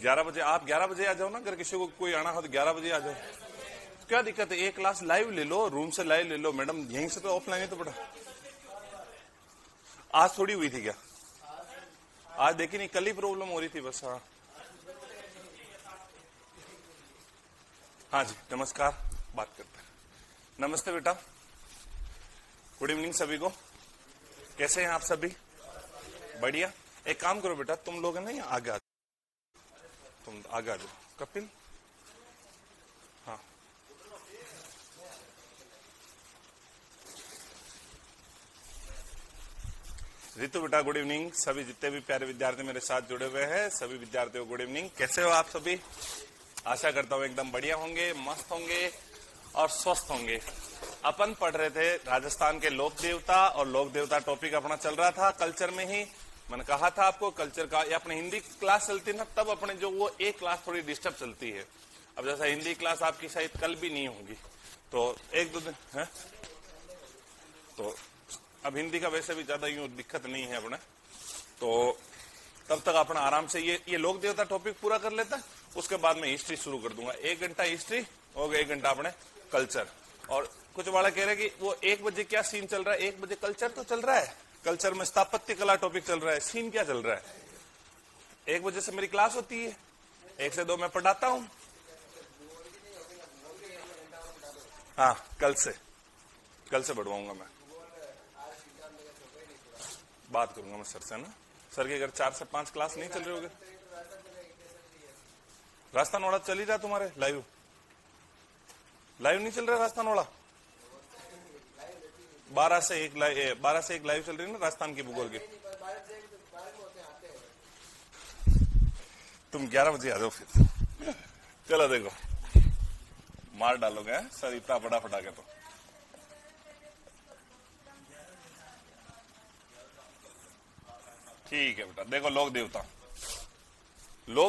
11 बजे आप 11 बजे आ जाओ ना, अगर किसी को कोई आना हो तो 11 बजे आ जाओ। क्या दिक्कत है, एक क्लास लाइव ले लो, रूम से लाइव ले लो। मैडम यहीं से तो ऑफलाइन है तो बड़ा। आज थोड़ी हुई थी क्या? आज देखी नहीं, कल ही प्रॉब्लम हो रही थी बस। हाँ हाँ जी, नमस्कार, बात करते हैं। नमस्ते बेटा, गुड इवनिंग सभी को। कैसे हैं आप सभी? बढ़िया। एक काम करो बेटा, तुम लोग ना आगे आ जाओ, तुम आगे आ जाओ। कपिल, हाँ रितु बेटा, गुड इवनिंग। सभी जितने भी प्यारे विद्यार्थी मेरे साथ जुड़े हुए हैं, सभी विद्यार्थियों को गुड इवनिंग। कैसे हो आप सभी? आशा करता हूँ एकदम बढ़िया होंगे, मस्त होंगे और स्वस्थ होंगे। अपन पढ़ रहे थे राजस्थान के लोक देवता, और लोक देवता टॉपिक अपना चल रहा था कल्चर में ही। मैंने कहा था आपको कल्चर का, ये अपने हिंदी क्लास चलती ना, तब अपने जो वो एक क्लास थोड़ी डिस्टर्ब चलती है। अब जैसा हिंदी क्लास आपकी शायद कल भी नहीं होगी, तो एक दो दिन है, तो अब हिंदी का वैसे भी ज्यादा यूं दिक्कत नहीं है अपने, तो तब तक अपना आराम से ये लोक देवता टॉपिक पूरा कर लेता है। उसके बाद में हिस्ट्री शुरू कर दूंगा। 1 घंटा हिस्ट्री हो गया, 1 घंटा अपने कल्चर। और कुछ वाला कह रहे कि वो 1 बजे क्या सीन चल रहा है? 1 बजे कल्चर तो चल रहा है, कल्चर में स्थापत्य कला टॉपिक चल रहा है, सीन क्या चल रहा है? 1 बजे से मेरी क्लास होती है, 1 से 2 मैं पढ़ाता हूँ। हाँ, कल से बढ़वाऊंगा मैं, बात करूंगा मैं सर से ना। सर के अगर 4 से 5 क्लास नहीं चल रहे होगे, राजस्थान वाला चल ही रहा तुम्हारे लाइव नहीं चल रहा राजस्थान वाला? 12 से 1 लाइव चल रही है ना राजस्थान की भूगोल की। तुम 11 बजे आ जाओ फिर। चलो देखो, मार डालोगे सर इतना बड़ा फटाके तो। ठीक है बेटा, देखो लोक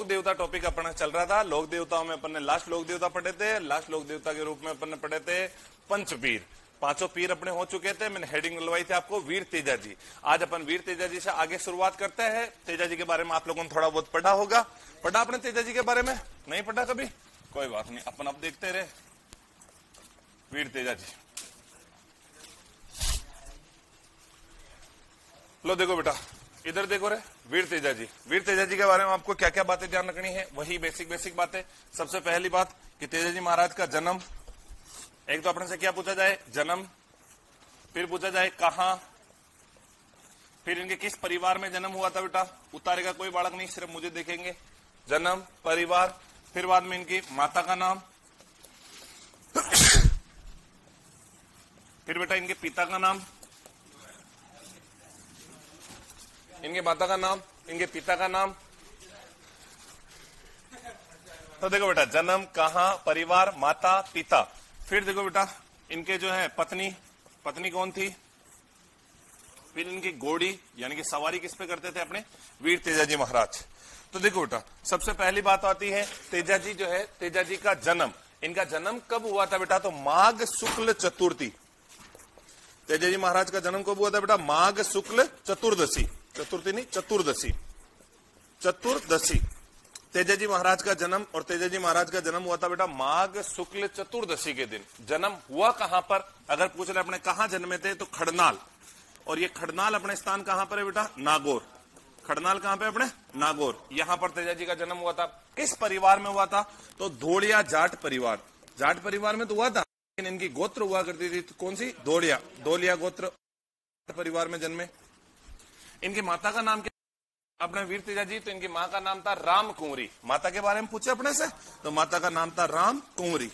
देवता टॉपिक अपना चल रहा था। लोक देवताओं में अपन ने लास्ट लोक देवता पढ़े थे। लास्ट लोक देवता के रूप में अपन ने पढ़े थे पंचपीर। 5 पीर अपने हो चुके थे। मैंने हेडिंग डलवाई थी आपको, वीर तेजा जी। आज अपन वीर तेजा जी से आगे शुरुआत करते हैं। तेजा जी के बारे में आप लोगों ने थोड़ा बहुत पढ़ा होगा। पढ़ा आपने तेजा जी के बारे में? नहीं पढ़ा कभी? कोई बात नहीं, अपन अब देखते रहे। वीर तेजा जी, लो देखो बेटा, इधर देखो रे, वीर तेजा जी के बारे में आपको क्या क्या बातें ध्यान रखनी है, वही बेसिक बातें। सबसे पहली बात कि तेजा जी महाराज का जन्म, एक तो अपने से क्या पूछा जाए, जन्म, फिर पूछा जाए कहां, फिर इनके किस परिवार में जन्म हुआ था बेटा। उतारेगा कोई बालक नहीं, सिर्फ मुझे देखेंगे। जन्म, परिवार, फिर बाद में इनकी माता का नाम, फिर बेटा इनके पिता का नाम, इनके माता का नाम, इनके पिता का नाम। तो देखो बेटा, जन्म, कहां, परिवार, माता, पिता। फिर देखो बेटा, इनके जो है पत्नी कौन थी, फिर इनकी घोड़ी यानी कि सवारी किस पे करते थे अपने वीर तेजा जी महाराज। तो देखो बेटा, सबसे पहली बात आती है तेजा जी जो है, तेजा जी का जन्म। इनका जन्म कब हुआ था बेटा? तो माघ शुक्ल चतुर्थी। तेजा जी महाराज का जन्म कब हुआ था बेटा? माघ शुक्ल चतुर्दशी, चतुर्थी नहीं, चतुर्दशी। तेजा जी महाराज का जन्म, और तेजा जी महाराज का जन्म हुआ था बेटा माघ शुक्ल चतुर्दशी के दिन। जन्म हुआ कहां पर? अगर पूछ रहे अपने कहां जन्मे थे, तो खड़नाल। और ये खड़नाल अपने स्थान कहां पर है बेटा? नागौर। खड़नाल कहां पे अपने? नागौर। यहां पर तेजा जी का जन्म हुआ था। किस परिवार में हुआ था? तो धोड़िया जाट परिवार। जाट परिवार में तो हुआ था, लेकिन इनकी गोत्र हुआ करती थी कौन सी? धोलिया गोत्र परिवार में जन्मे। इनकी माता का नाम क्या अपने वीर तेजा जी? तो इनकी मां का नाम था राम कुंवरी। माता के बारे में पूछे अपने से, तो माता का नाम था राम कुंवरी।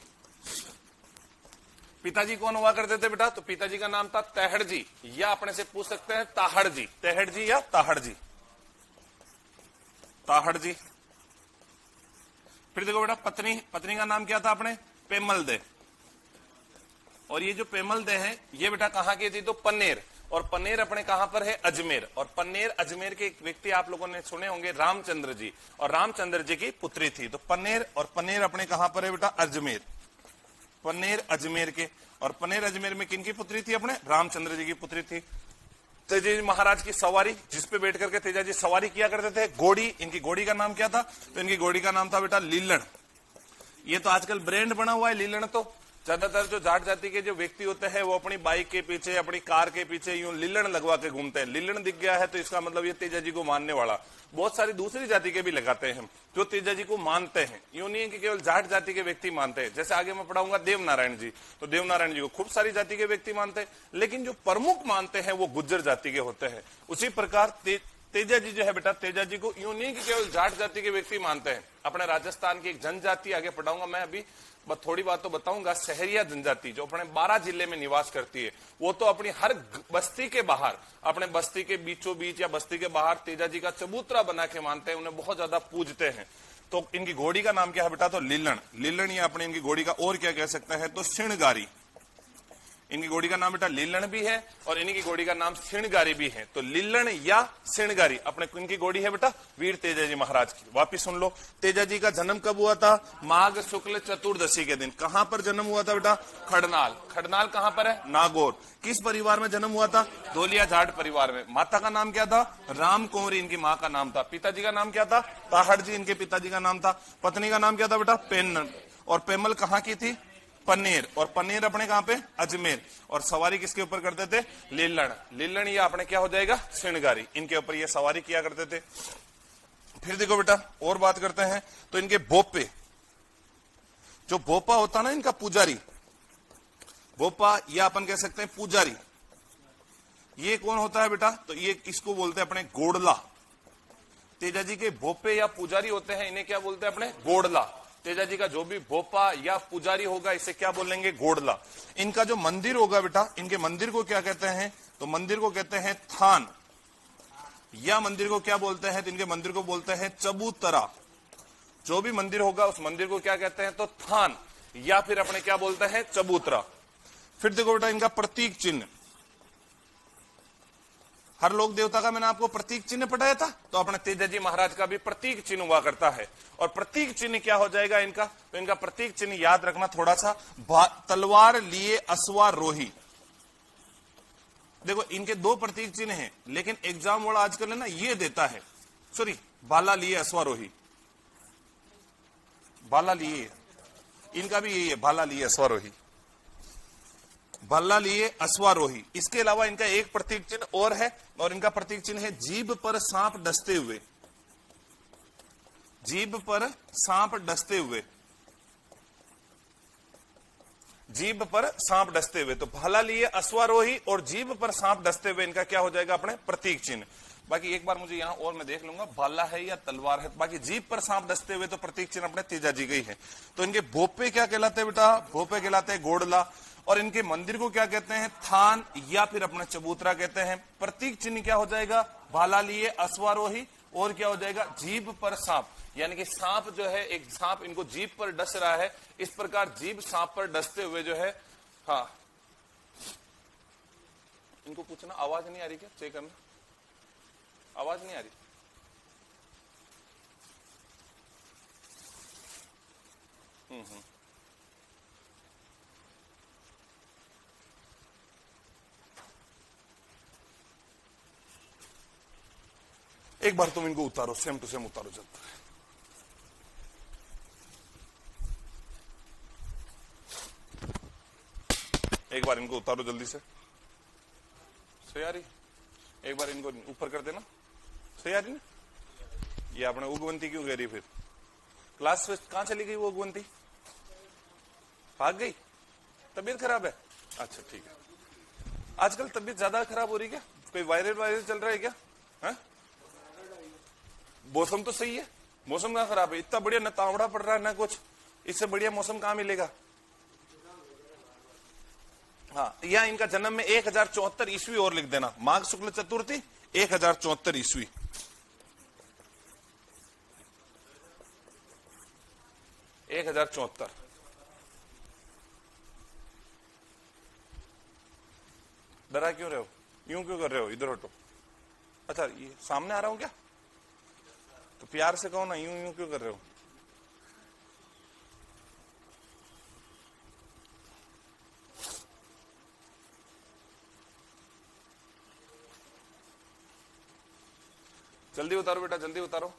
पिताजी कौन हुआ करते थे बेटा? तो पिताजी का नाम था तहड़ जी, या अपने से पूछ सकते हैं ताहड़ जी। तहड़ जी या ताहड़ जी? ताहड़ जी। फिर देखो बेटा, पत्नी का नाम क्या था अपने? पेमल दे। और ये जो पेमल दे है, ये बेटा कहां की थी? तो पन्नेर। और पन्नेर अपने कहां पर है? अजमेर। और पन्नेर अजमेर के एक व्यक्ति आप लोगों ने सुने होंगे, रामचंद्र जी, और रामचंद्र जी की पुत्री थी। तो पन्नेर, और पन्नेर अपने कहां पर है बेटा? अजमेर। पन्नेर अजमेर के। और पन्नेर अजमेर में किनकी पुत्री थी अपने? रामचंद्र जी की पुत्री थी। तेजाजी महाराज की सवारी, जिसपे बैठ करके तेजाजी सवारी किया करते थे, घोड़ी, इनकी घोड़ी का नाम क्या था? तो इनकी घोड़ी का नाम था बेटा लीलण। ये तो आजकल ब्रांड बना हुआ है लीलण। तो ज्यादातर जो जाट जाति के जो व्यक्ति होते हैं वो अपनी बाइक के पीछे, अपनी कार के पीछे यूं लीलण लगवा के घूमते हैं। लीलण दिख गया है तो इसका मतलब ये तेजाजी को मानने वाला। बहुत सारी दूसरी जाति के भी लगाते हैं जो तेजाजी को मानते हैं। यूं नहीं है कि केवल जाट जाति के व्यक्ति मानते हैं। जैसे आगे मैं पढ़ाऊंगा देवनारायण जी, तो देवनारायण जी को खूब सारी जाति के व्यक्ति मानते हैं, लेकिन जो प्रमुख मानते हैं वो गुज्जर जाति के होते हैं। उसी प्रकार तेजाजी जो है बेटा, तेजाजी को यूं नहीं कि केवल जाट जाति के व्यक्ति मानते हैं। अपने राजस्थान की एक जनजाति आगे पढ़ाऊंगा मैं, अभी थोड़ी बात तो बताऊंगा। सहरिया जनजाति जो अपने 12 जिले में निवास करती है, वो तो अपनी हर बस्ती के बाहर, अपने बस्ती के बीचों बीच या बस्ती के बाहर तेजाजी का चबूतरा बना के मानते हैं, उन्हें बहुत ज्यादा पूजते हैं। तो इनकी घोड़ी का नाम क्या है बेटा? तो लीलण। लीलण या अपने इनकी घोड़ी का और क्या कह सकते हैं? तो सिणगारी। इनकी घोड़ी का नाम बेटा लीलण भी है और इनकी घोड़ी का नाम सिणगारी भी है। तो लीलण या सिणगारी अपने इनकी घोड़ी है बेटा वीर तेजाजी महाराज की। वापिस सुन लो, तेजाजी का जन्म कब हुआ था? माघ शुक्ल चतुर्दशी के दिन। कहां पर जन्म हुआ था बेटा? खड़नाल। खड़नाल कहां पर है? नागौर। किस परिवार में जन्म हुआ था? धोलिया जाट परिवार में। माता का नाम क्या था? राम कुंवरी इनकी माँ का नाम था। पिताजी का नाम क्या था? ताहड़ जी इनके पिताजी का नाम था। पत्नी का नाम क्या था बेटा? पेन। और पेमल कहाँ की थी? पन्नेर। और पन्नेर अपने कहां पे? अजमेर। और सवारी किसके ऊपर करते थे? लीलण। लीलण ये अपने क्या हो जाएगा? सिणगारी। इनके ऊपर ये सवारी किया करते थे। फिर देखो बेटा और बात करते हैं तो इनके बोपे, जो बोपा होता ना इनका पुजारी, बोपा या अपन कह सकते हैं पुजारी, ये कौन होता है बेटा? तो ये इसको बोलते हैं अपने गोड़ला। तेजाजी के बोपे या पुजारी होते हैं, इन्हें क्या बोलते हैं? अपने गोड़ला। तेजाजी का जो भी भोपा या पुजारी होगा इसे क्या बोलेंगे? गोड़ला। इनका जो मंदिर होगा बेटा, इनके मंदिर को क्या कहते हैं? तो मंदिर को कहते हैं थान, या मंदिर को क्या बोलते हैं? तो इनके मंदिर को बोलते हैं चबूतरा। जो भी मंदिर होगा उस मंदिर को क्या कहते हैं? तो थान, या फिर अपने क्या बोलते हैं? चबूतरा। फिर देखो बेटा इनका प्रतीक चिन्ह। हर लोक देवता का मैंने आपको प्रतीक चिन्ह पढ़ाया था, तो अपने तेजाजी महाराज का भी प्रतीक चिन्ह हुआ करता है। और प्रतीक चिन्ह क्या हो जाएगा इनका? तो इनका प्रतीक चिन्ह याद रखना थोड़ा सा, तलवार लिए अश्वारोही। देखो इनके दो प्रतीक चिन्ह हैं, लेकिन एग्जाम वाला आजकल है ना ये देता है, सॉरी भाला लिए अश्वारोही, भाला लिए, इनका भी यही है, भाला लिए अश्वारोही, भाला लिए अश्वारोही। इसके अलावा इनका एक प्रतीक चिन्ह और है, और इनका प्रतीक चिन्ह है जीभ पर सांप डसते हुए। जीभ पर सांप डसते हुए, जीभ पर सांप डसते हुए। तो भाला लिए अश्वारोही और जीभ पर सांप डसते हुए इनका क्या हो जाएगा? अपने प्रतीक चिन्ह। बाकी एक बार मुझे यहां और मैं देख लूंगा भाला है या तलवार है। बाकी जीभ पर सांप डसते हुए तो प्रतीक चिन्ह अपने तेजाजी का ही है। तो इनके भोपे क्या कहलाते हैं बेटा? भोपे कहलाते हैं गोड़ला। और इनके मंदिर को क्या कहते हैं? थान, या फिर अपना चबूतरा कहते हैं। प्रतीक चिन्ह क्या हो जाएगा? भाला लिए अश्वारोही, और क्या हो जाएगा? जीभ पर सांप, यानी कि सांप जो है, एक सांप इनको जीभ पर डस रहा है, इस प्रकार जीभ सांप पर डसते हुए जो है। हाँ, इनको पूछना आवाज नहीं आ रही क्या? चेक करना, आवाज नहीं आ रही। एक बार तुम इनको उतारो, सेम टू सेम उतारो जल्दी। एक बार इनको उतारो जल्दी से। सही आ रही? एक बार इनको ऊपर कर देना। सही आ रही ना? ये आपने उगवंती क्यों कह रही? फिर क्लास में कहां चली गई वो उगवंती? भाग गई? तबीयत खराब है? अच्छा ठीक है। आजकल तबीयत ज्यादा खराब हो रही क्या? कोई वायरल चल रहा है क्या? है? मौसम तो सही है, मौसम कहां खराब है? इतना बढ़िया न तावड़ा पड़ रहा है ना कुछ, इससे बढ़िया मौसम कहां मिलेगा? हाँ, यहाँ इनका जन्म में 1074 ईस्वी और लिख देना। माघ शुक्ल चतुर्थी 1074 ईस्वी। डरा क्यों रहे हो? यूं क्यों कर रहे हो? इधर हटो। अच्छा, ये सामने आ रहा हूं क्या? तो प्यार से कहो ना, यूं यूं क्यों कर रहे हो? जल्दी उतारो बेटा, जल्दी उतारो।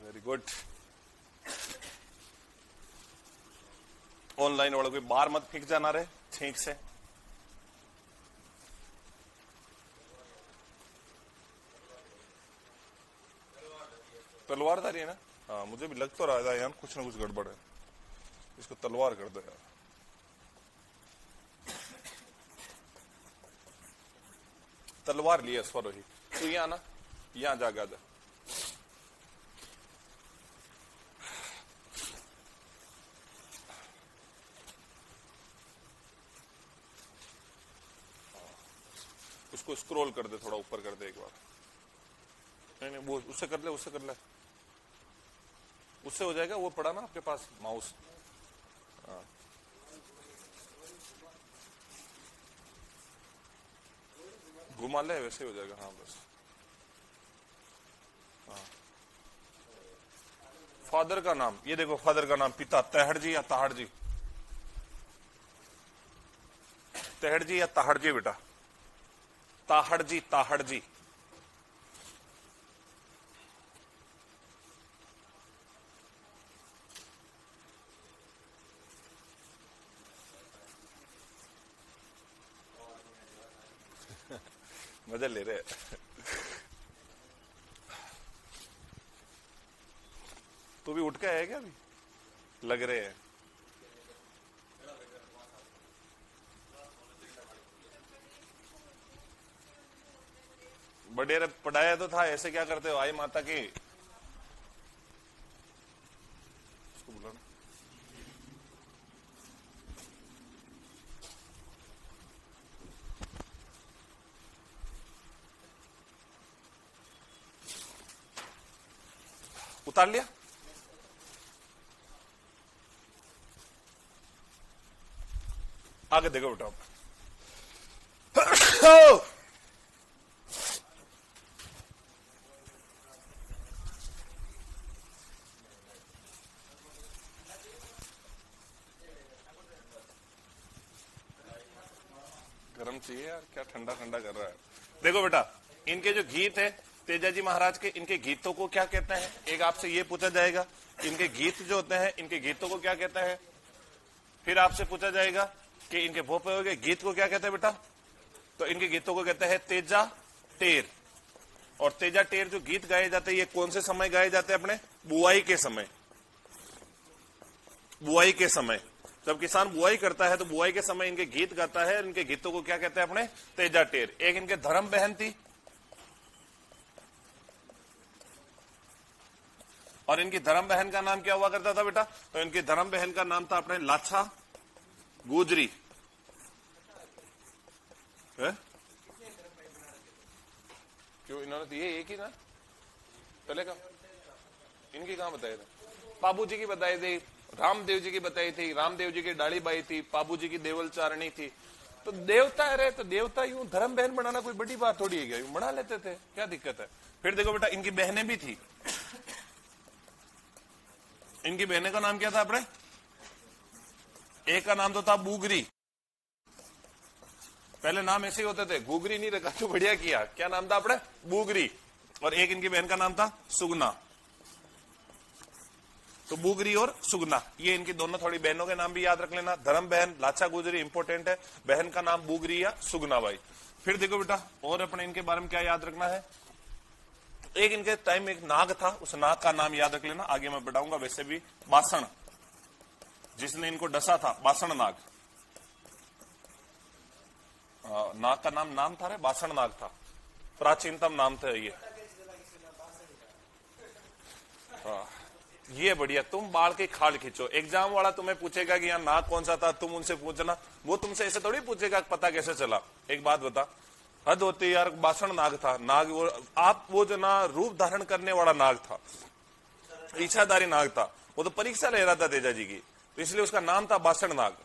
Very good. ऑनलाइन वालों कोई बाहर मत फेंक जाना रे छींक से। तलवारदारी है ना? हाँ, मुझे भी लग तो रहा था यार कुछ ना कुछ गड़बड़ है। इसको तलवार कर दो यार। तलवार लिया स्वरोही, तू यहाँ ना, यहाँ जागा जा। उसको स्क्रॉल कर दे, थोड़ा ऊपर कर दे एक बार। नहीं नहीं, वो उससे कर ले, उससे कर ले, उससे हो जाएगा। वो पड़ा ना आपके पास माउस? हाँ, घुमा ले, वैसे हो जाएगा। हाँ बस। हाँ, फादर का नाम, ये देखो फादर का नाम, पिता तहड़ जी या ताहड़ जी? तहड़ जी या ताहड़ जी बेटा? ताहड़ जी, ताहड़ जी। मजा ले रहे। तू भी उठ के आया क्या अभी? लग रहे हैं। बड़े पढ़ाया तो था, ऐसे क्या करते हो? आई माता की उसको बुलाना। उतार लिया? आगे देखो बेटा। गरम चाहिए यार, क्या ठंडा ठंडा कर रहा है। देखो बेटा, इनके जो गीत है तेजा जी महाराज के, इनके गीतों को क्या कहते हैं? एक आपसे ये पूछा जाएगा, इनके गीत जो होते हैं, इनके गीतों को क्या कहते हैं? फिर आपसे पूछा जाएगा कि इनके भोपे हुए गीत को क्या कहते हैं बेटा? तो इनके गीतों को कहते हैं तेजा टेर। और तेजा टेर जो गीत गाए जाते हैं, ये कौन से समय गाए जाते हैं? अपने बुआई के समय। बुआई के समय, जब किसान बुआई करता है तो बुआई के समय इनके गीत गाता है। इनके गीतों को क्या कहते हैं? अपने तेजा टेर। एक इनके धर्म बहन थी, और इनकी धर्म बहन का नाम क्या हुआ करता था बेटा? तो इनकी धर्म बहन का नाम था अपने लाछा गुजरी है? क्यों इन्होंने तो ये एक ही ना पहले का, इनकी कहां बताए थे? बाबू जी की बताई थी, रामदेव जी की बताई थी। रामदेव जी की डाली बाई थी, बाबू जी की देवल चारणी थी। तो देवता है तो देवता यूं धर्म बहन बनाना कोई बड़ी बात थोड़ी है क्या? यूं बना लेते थे, क्या दिक्कत है? फिर देखो बेटा, इनकी बहनें भी थी। इनकी बहने का नाम क्या था अपने? एक का नाम तो था बुगरी। पहले नाम ऐसे ही होते थे, गुगरी नहीं रखा तो बढ़िया किया। क्या नाम था अपने? बुगरी। और एक इनकी बहन का नाम था सुगना। तो बुगरी और सुगना, ये इनकी दोनों थोड़ी बहनों के नाम भी याद रख लेना। धर्म बहन लाछा गुजरी इंपोर्टेंट है, बहन का नाम बुगरी या सुगना बाई। फिर देखो बेटा, और अपने इनके बारे में क्या याद रखना है? एक इनके टाइम में एक नाग था, उस नाग का नाम याद रख लेना, आगे मैं बताऊंगा। वैसे भी बासण, जिसने इनको डसा था, बासण नाग। नाग का नाम था रे, बासण नाग था, प्राचीनतम नाम था ये। ये बढ़िया, तुम बाल के खाल खींचो। एग्जाम वाला तुम्हें पूछेगा कि यहाँ नाग कौन सा था, तुम उनसे पूछना। वो तुमसे ऐसे थोड़ी पूछेगा पता कैसे चला। एक बात बता, हद होती यार, बासण नाग था। नाग वो जो ना रूप धारण करने वाला नाग था, इच्छाधारी नाग था। वो तो परीक्षा ले रहा था तेजा जी की, तो इसलिए उसका नाम था बासण नाग।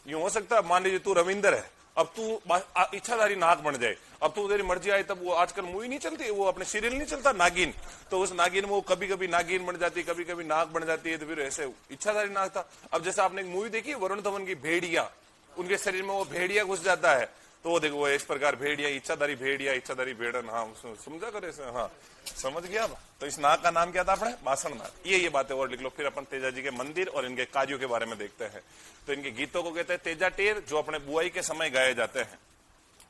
यूं हो सकता है मान लीजिए तू रविंदर है, अब तू इच्छाधारी नाग बन जाए, अब तो तेरी मर्जी आई, तब वो आजकल मूवी नहीं चलती, वो अपने सीरियल नहीं चलता नागिन, तो उस नागिन में वो कभी कभी नागिन बन जाती है, कभी कभी नाग बन जाती है, तो फिर ऐसे इच्छाधारी नाग था। अब जैसे आपने एक मूवी देखी वरुण धवन की भेड़िया, उनके शरीर में वो भेड़िया घुस जाता है, तो वो देखो वो इस प्रकार भेड़िया, इच्छाधारी भेड़न, हाँ समझा करे, हाँ समझ गया। तो इस नाग का नाम क्या था अपने, बासण नाग। ये बातें और लिख लो। फिर अपन तेजा जी के मंदिर और इनके कार्यों के बारे में देखते हैं। तो इनके गीतों को कहते हैं तेजा टेर, जो अपने बुआई के समय गाए जाते हैं।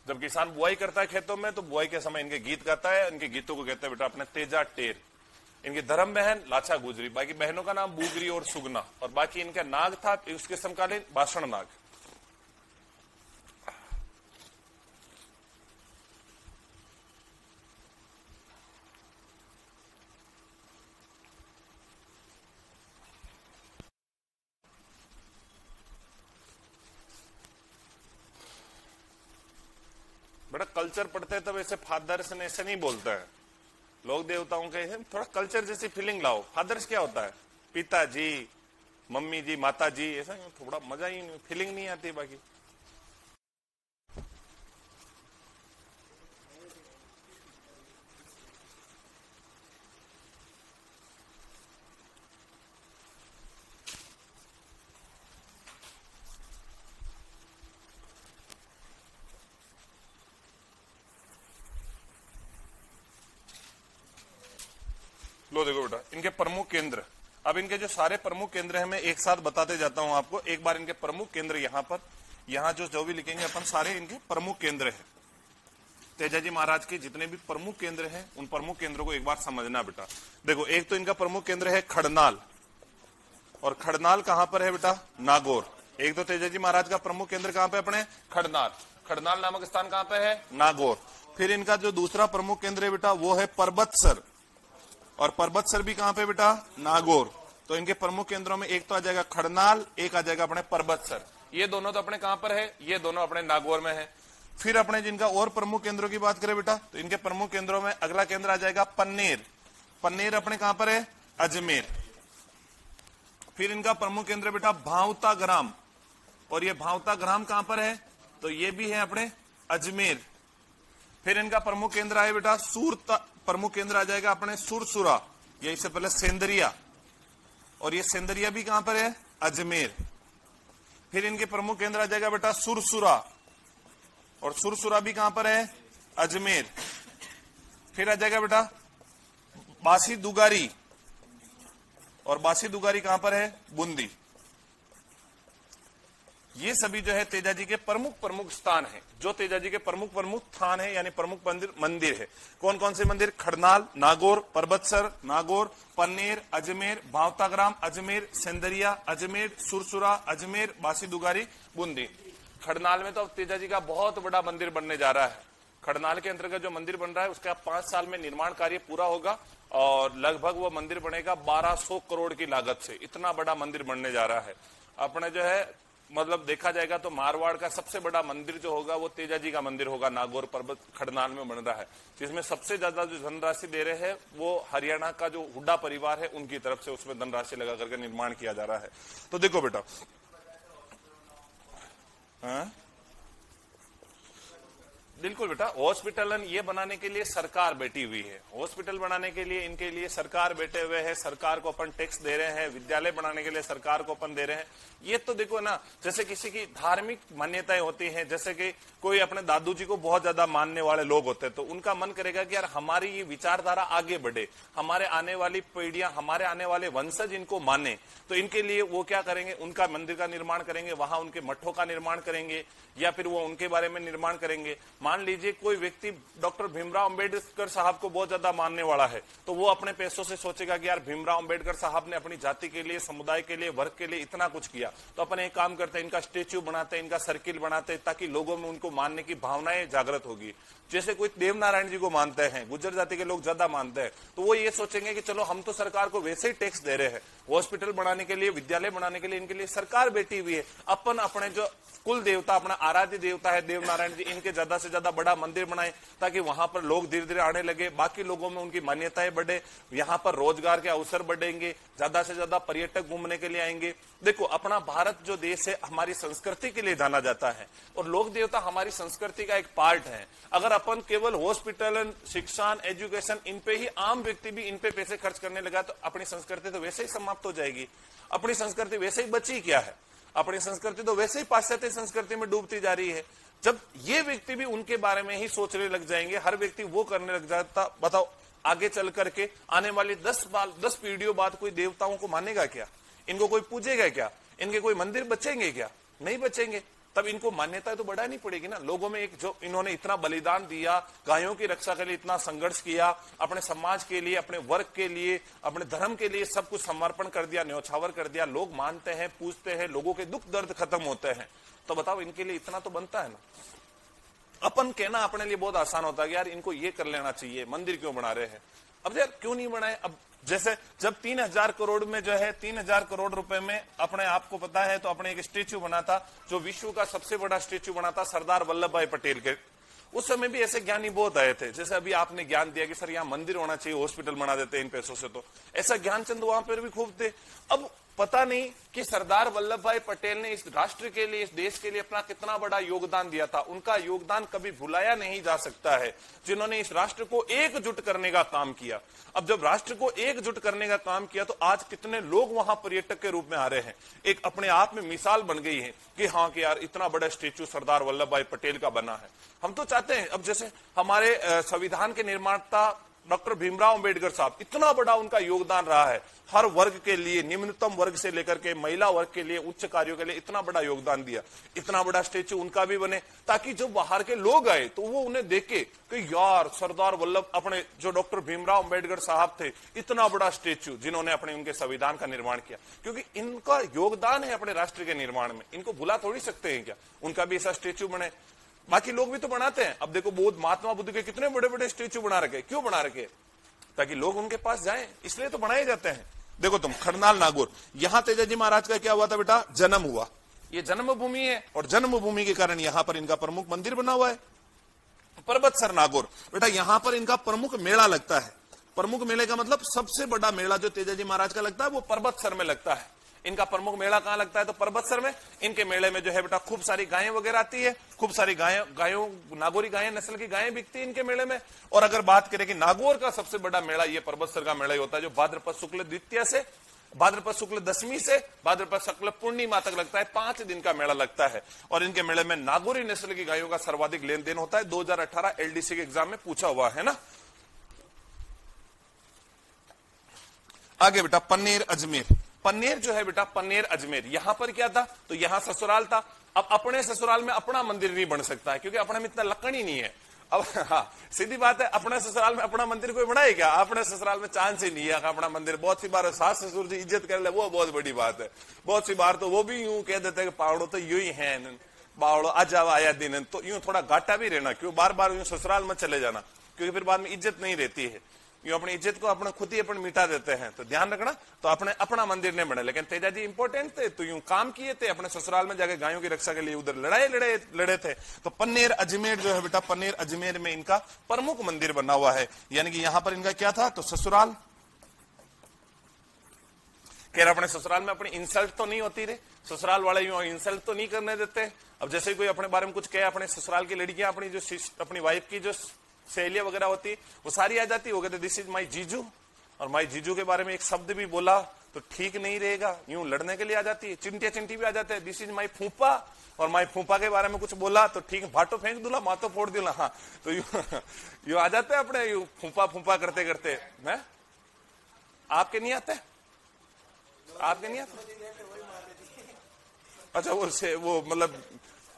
जब किसान बुआई करता है खेतों में, तो बुआई के समय इनके गीत गाता है, इनके गीतों को कहते हैं बेटा अपने तेजा टेर। इनकी धर्म बहन लाछा गुजरी, बाकी बहनों का नाम बुगरी और सुगना, और बाकी इनका नाग था उसके समकालीन बासण नाग। बड़ा कल्चर पढ़ते हैं तब ऐसे फादर्स ने ऐसे नहीं बोलता है, लोग देवताओं के थोड़ा कल्चर जैसी फीलिंग लाओ। फादर्स क्या होता है, पिताजी, मम्मी जी, माता जी, ऐसा थोड़ा मजा ही नहीं, फीलिंग नहीं आती। बाकी लो देखो बेटा इनके प्रमुख केंद्र। अब इनके जो सारे प्रमुख केंद्र हैं मैं एक साथ बताते जाता हूं आपको। एक बार इनके प्रमुख केंद्र यहाँ पर, यहाँ जो भी लिखेंगे अपन सारे इनके प्रमुख केंद्र हैं। तेजाजी महाराज के जितने भी प्रमुख केंद्र हैं उन प्रमुख केंद्रों को एक बार समझना बेटा। देखो एक तो इनका प्रमुख केंद्र है खड़नाल, और खड़नाल कहां पर है बेटा, नागौर। एक तो तेजाजी महाराज का प्रमुख केंद्र कहां पे अपने, खड़नाल। खड़नाल नामक स्थान कहां पे है, नागौर। फिर इनका जो दूसरा प्रमुख केंद्र है बेटा वो है पर्वतसर, और पर्वतसर भी कहां पे बेटा, नागौर। तो इनके प्रमुख केंद्रों में एक तो आ जाएगा खड़नाल, एक आ जाएगा अपने पर्वतसर। ये दोनों तो अपने कहां पर है, ये दोनों अपने नागौर में है। फिर अपने जिनका और प्रमुख केंद्रों की बात करें बेटा, तो इनके प्रमुख केंद्रों में अगला केंद्र आ जाएगा पन्नेर। पन्नेर अपने कहां पर है, अजमेर। फिर इनका प्रमुख केंद्र बेटा भावता ग्राम, और ये भावता ग्राम कहां पर है, तो ये भी है अपने अजमेर। फिर इनका प्रमुख केंद्र आए बेटा सूरता, प्रमुख केंद्र आ जाएगा अपने सुरसुरा, ये इससे पहले सेंदरिया, और ये सेंदरिया भी कहां पर है, अजमेर। फिर इनके प्रमुख केंद्र आ जाएगा बेटा सुरसुरा, और सुरसुरा भी कहां पर है, अजमेर। फिर आ जाएगा बेटा बासी दुगारी, और बासी दुगारी कहां पर है, बूंदी। ये सभी जो है तेजाजी के प्रमुख स्थान हैं, जो तेजाजी के प्रमुख स्थान है, यानी प्रमुख मंदिर है। कौन कौन से मंदिर, खड़नाल, नागौर, पर्वतसर, नागौर, पन्नेर, अजमेर, भावताग्राम, अजमेर, सेंदरिया, अजमेर, सुरसुरा, अजमेर, बासी दुगारी, बूंदी। खड़नाल में तो अब तेजाजी का बहुत बड़ा मंदिर बनने जा रहा है। खड़नाल के अंतर्गत जो मंदिर बन रहा है उसका 5 साल में निर्माण कार्य पूरा होगा, और लगभग वो मंदिर बनेगा 1200 करोड़ की लागत से। इतना बड़ा मंदिर बनने जा रहा है। अपने जो है मतलब देखा जाएगा तो मारवाड़ का सबसे बड़ा मंदिर जो होगा वो तेजाजी का मंदिर होगा, नागौर पर्वत खड़नाल में बन रहा है, जिसमें सबसे ज्यादा जो धनराशि दे रहे हैं वो हरियाणा का जो हुड्डा परिवार है उनकी तरफ से उसमें धनराशि लगा करके निर्माण किया जा रहा है। तो देखो बेटा, हाँ बिल्कुल बेटा, हॉस्पिटल ये बनाने के लिए सरकार बैठी हुई है। हॉस्पिटल बनाने के लिए इनके लिए सरकार बैठे हुए है, सरकार को अपन टैक्स दे रहे हैं। विद्यालय बनाने के लिए सरकार को अपन दे रहे हैं। ये तो देखो ना, जैसे किसी की धार्मिक मान्यताएं होती हैं, जैसे कि कोई अपने दादू जी को बहुत ज्यादा मानने वाले लोग होते हैं, तो उनका मन करेगा कि यार हमारी ये विचारधारा आगे बढ़े, हमारे आने वाली पीढ़ियां, हमारे आने वाले वंशज इनको माने। तो इनके लिए वो क्या करेंगे, उनका मंदिर का निर्माण करेंगे, वहां उनके मठों का निर्माण करेंगे, या फिर वो उनके बारे में निर्माण करेंगे। मान लीजिए कोई व्यक्ति डॉक्टर भीमराव अंबेडकर साहब को बहुत ज्यादा मानने वाला है, तो वो अपने पैसों से सोचेगा कि यार भीमराव अंबेडकर साहब ने अपनी जाति के लिए, समुदाय के लिए, वर्ग के लिए इतना कुछ किया, तो अपन एक काम करते हैं, इनका स्टेच्यू बनाते हैं, इनका सर्किल बनाते हैं, ताकि लोगों में उनको मानने की भावनाएं जागृत होगी। जैसे कोई देवनारायण जी को मानते हैं, गुर्जर जाति के लोग ज्यादा मानते हैं, तो वो ये सोचेंगे कि चलो हम तो सरकार को वैसे ही टैक्स दे रहे हैं, हॉस्पिटल बनाने के लिए, विद्यालय बनाने के लिए इनके लिए सरकार बैठी हुई है, अपन अपने जो कुल देवता, अपना आराध्य देवता है देवनारायण जी, इनके ज्यादा से ज्यादा बड़ा मंदिर बनाएं ताकि वहां पर लोग धीरे धीरे आने लगे, बाकी लोगों में उनकी मान्यताएं बढ़े, यहाँ पर रोजगार के अवसर बढ़ेंगे, ज्यादा से ज्यादा पर्यटक घूमने के लिए आएंगे। देखो अपना भारत जो देश है हमारी संस्कृति के लिए जाना जाता है और लोक देवता हमारी संस्कृति का एक पार्ट है। अगर अपन केवल हॉस्पिटल, शिक्षा, एजुकेशन इन पे ही आम व्यक्ति भी इन पे पैसे खर्च करने लगा तो अपनी संस्कृति तो वैसे ही समाप्त हो जाएगी। अपनी संस्कृति वैसे ही बची क्या है, अपनी संस्कृति तो वैसे ही पाश्चात्य संस्कृति में डूबती जा रही है। जब ये व्यक्ति भी उनके बारे में ही सोचने लग जाएंगे, हर व्यक्ति वो करने लग जाता, बताओ आगे चल करके आने वाली 10 पीढ़ियों बाद कोई देवताओं को मानेगा क्या? इनको कोई पूजेगा क्या? इनके कोई मंदिर बचेंगे क्या? नहीं बचेंगे। तब इनको मान्यता तो बढ़ानी पड़ेगी ना। लोगों में एक जो इन्होंने इतना बलिदान दिया, गायों की रक्षा के लिए इतना संघर्ष किया, अपने समाज के लिए, अपने वर्ग के लिए, अपने धर्म के लिए सब कुछ समर्पण कर दिया, न्यौछावर कर दिया, लोग मानते हैं, पूजते हैं, लोगों के दुख दर्द खत्म होते हैं, तो बताओ इनके लिए इतना तो बनता है ना। अपन कहना अपने लिए बहुत आसान होता है कि यार इनको ये कर लेना चाहिए, मंदिर क्यों बना रहे हैं। अब यार क्यों नहीं बनाए? अब जैसे जब 3000 करोड़ में जो है 3000 करोड़ रुपए में अपने आप को पता है तो अपने एक स्टेच्यू बना था जो विश्व का सबसे बड़ा स्टेच्यू बना था सरदार वल्लभ भाई पटेल के। उस समय भी ऐसे ज्ञानी बहुत आए थे, जैसे अभी आपने ज्ञान दिया कि सर यहाँ मंदिर होना चाहिए, हॉस्पिटल बना देते हैं इन पैसों से, तो ऐसा ज्ञानचंद वहां पर भी खूब थे। अब पता नहीं कि सरदार वल्लभ भाई पटेल ने इस राष्ट्र के लिए, इस देश के लिए अपना कितना बड़ा योगदान दिया था। उनका योगदान कभी भुलाया नहीं जा सकता है, जिन्होंने इस राष्ट्र को एकजुट करने का काम किया। अब जब राष्ट्र को एकजुट करने का काम किया तो आज कितने लोग वहां पर्यटक के रूप में आ रहे हैं। एक अपने आप में मिसाल बन गई है कि हाँ कि यार इतना बड़ा स्टेच्यू सरदार वल्लभ भाई पटेल का बना है। हम तो चाहते हैं, अब जैसे हमारे संविधान के निर्माता डॉक्टर भीमराव अंबेडकर साहब, इतना बड़ा उनका योगदान रहा है, हर वर्ग के लिए, निम्नतम वर्ग से लेकर के महिला वर्ग के लिए, उच्च कार्यों के लिए इतना बड़ा योगदान दिया। इतना बड़ा स्टेच्यू उनका भी बने ताकि जो बाहर के लोग आए तो वो उन्हें देखे कि यार सरदार वल्लभ, अपने जो डॉक्टर भीमराव अंबेडकर साहब थे, इतना बड़ा स्टेच्यू जिन्होंने अपने उनके संविधान का निर्माण किया, क्योंकि इनका योगदान है अपने राष्ट्र के निर्माण में। इनको भुला थोड़ी सकते हैं क्या? उनका भी ऐसा स्टेच्यू बने। बाकी लोग भी तो बनाते हैं। अब देखो बहुत महात्मा बुद्ध के कितने बड़े बड़े स्टेच्यू बना रखे, क्यों बना रखे? ताकि लोग उनके पास जाएं, इसलिए तो बनाए जाते हैं। देखो तुम खरनाल नागौर, यहां तेजाजी महाराज का क्या हुआ था बेटा? जन्म हुआ। ये जन्मभूमि है और जन्मभूमि के कारण यहां पर इनका प्रमुख मंदिर बना हुआ है पर्वतसर नागौर। बेटा यहां पर इनका प्रमुख मेला लगता है। प्रमुख मेले का मतलब सबसे बड़ा मेला जो तेजाजी महाराज का लगता है वो पर्वतसर में लगता है। इनका प्रमुख मेला कहां लगता है? तो पर्वतसर में। इनके मेले में जो है बेटा खूब सारी गायें वगैरह आती है, खूब सारी गायों नागौरी गायें, नस्ल की गायें बिकती है इनके मेले में। और अगर बात करें कि नागौर का सबसे बड़ा मेला ये पर्वतसर का मेला ही होता है, जो भाद्रपद शुक्ल द्वितीया से, भाद्रपद शुक्ल दशमी से भाद्रपद शुक्ल पूर्णिमा तक लगता है। 5 दिन का मेला लगता है और इनके मेले में नागौरी नस्ल की गायों का सर्वाधिक लेन देन होता है। 2018 एलडीसी के एग्जाम में पूछा हुआ है ना। आगे बेटा पन्नेर अजमेर। पन्नेर जो है बेटा, पन्नेर अजमेर, यहां पर क्या था? तो यहां ससुराल था। अब अपने ससुराल में अपना मंदिर नहीं बन सकता है क्योंकि अपने में इतना लकड़ ही नहीं है। अब हाँ सीधी बात है, अपने ससुराल में अपना मंदिर कोई बनाए क्या? अपने ससुराल में चांस ही नहीं है अपना मंदिर। बहुत सी बार सास ससुर जी इज्जत कर ले, वो बहुत बड़ी बात है। बहुत सी बार तो वो भी यूं कह देते हैं कि पावड़ो तो यूं ही है, बावड़ो आ जावा आया दिन, तो यूं थोड़ा घाटा भी रहना, क्यों बार बार यूं ससुराल में चले जाना, क्योंकि फिर बाद में इज्जत नहीं रहती है। यूं अपनी इज्जत को अपने खुद ही अपन मिटा देते हैं, तो ध्यान रखना। तो अपने अपना मंदिर नहीं बने, लेकिन तेजाजी इंपॉर्टेंट थे तो यूं काम किए थे, अपने ससुराल में जाके गायों की रक्षा के लिए उधर लड़े थे। तो पन्नेर अजमेर जो है बेटा, पन्नेर अजमेर में इनका प्रमुख मंदिर बना हुआ है। यानी कि यहां पर इनका क्या था? तो ससुराल। कह रहा अपने ससुराल में अपनी इंसल्ट तो नहीं होती रे, ससुराल वाले यूं इंसल्ट तो नहीं करने देते। अब जैसे कोई अपने बारे में कुछ कहे, अपने ससुराल की लड़कियां अपनी जो अपनी वाइफ की जो सहेलियां वगैरह होती वो सारी आ जाती, वो कहते दिस इज माई जीजू, और माई जीजू के बारे में एक शब्द भी बोला तो ठीक नहीं रहेगा, यूं लड़ने के लिए आ जाती है। चिंटिया चिंटी भी आ जाते हैं, दिस इज माई फूफा, और माई फूफा के बारे में कुछ बोला तो ठीक भाटो फेंक दूला, मातो फोड़ दूला। हाँ तो यूं आ जाते हैं अपने यूं फूफा फूफा करते करते। मैं आपके नहीं आते? आपके नहीं आते? अच्छा वो मतलब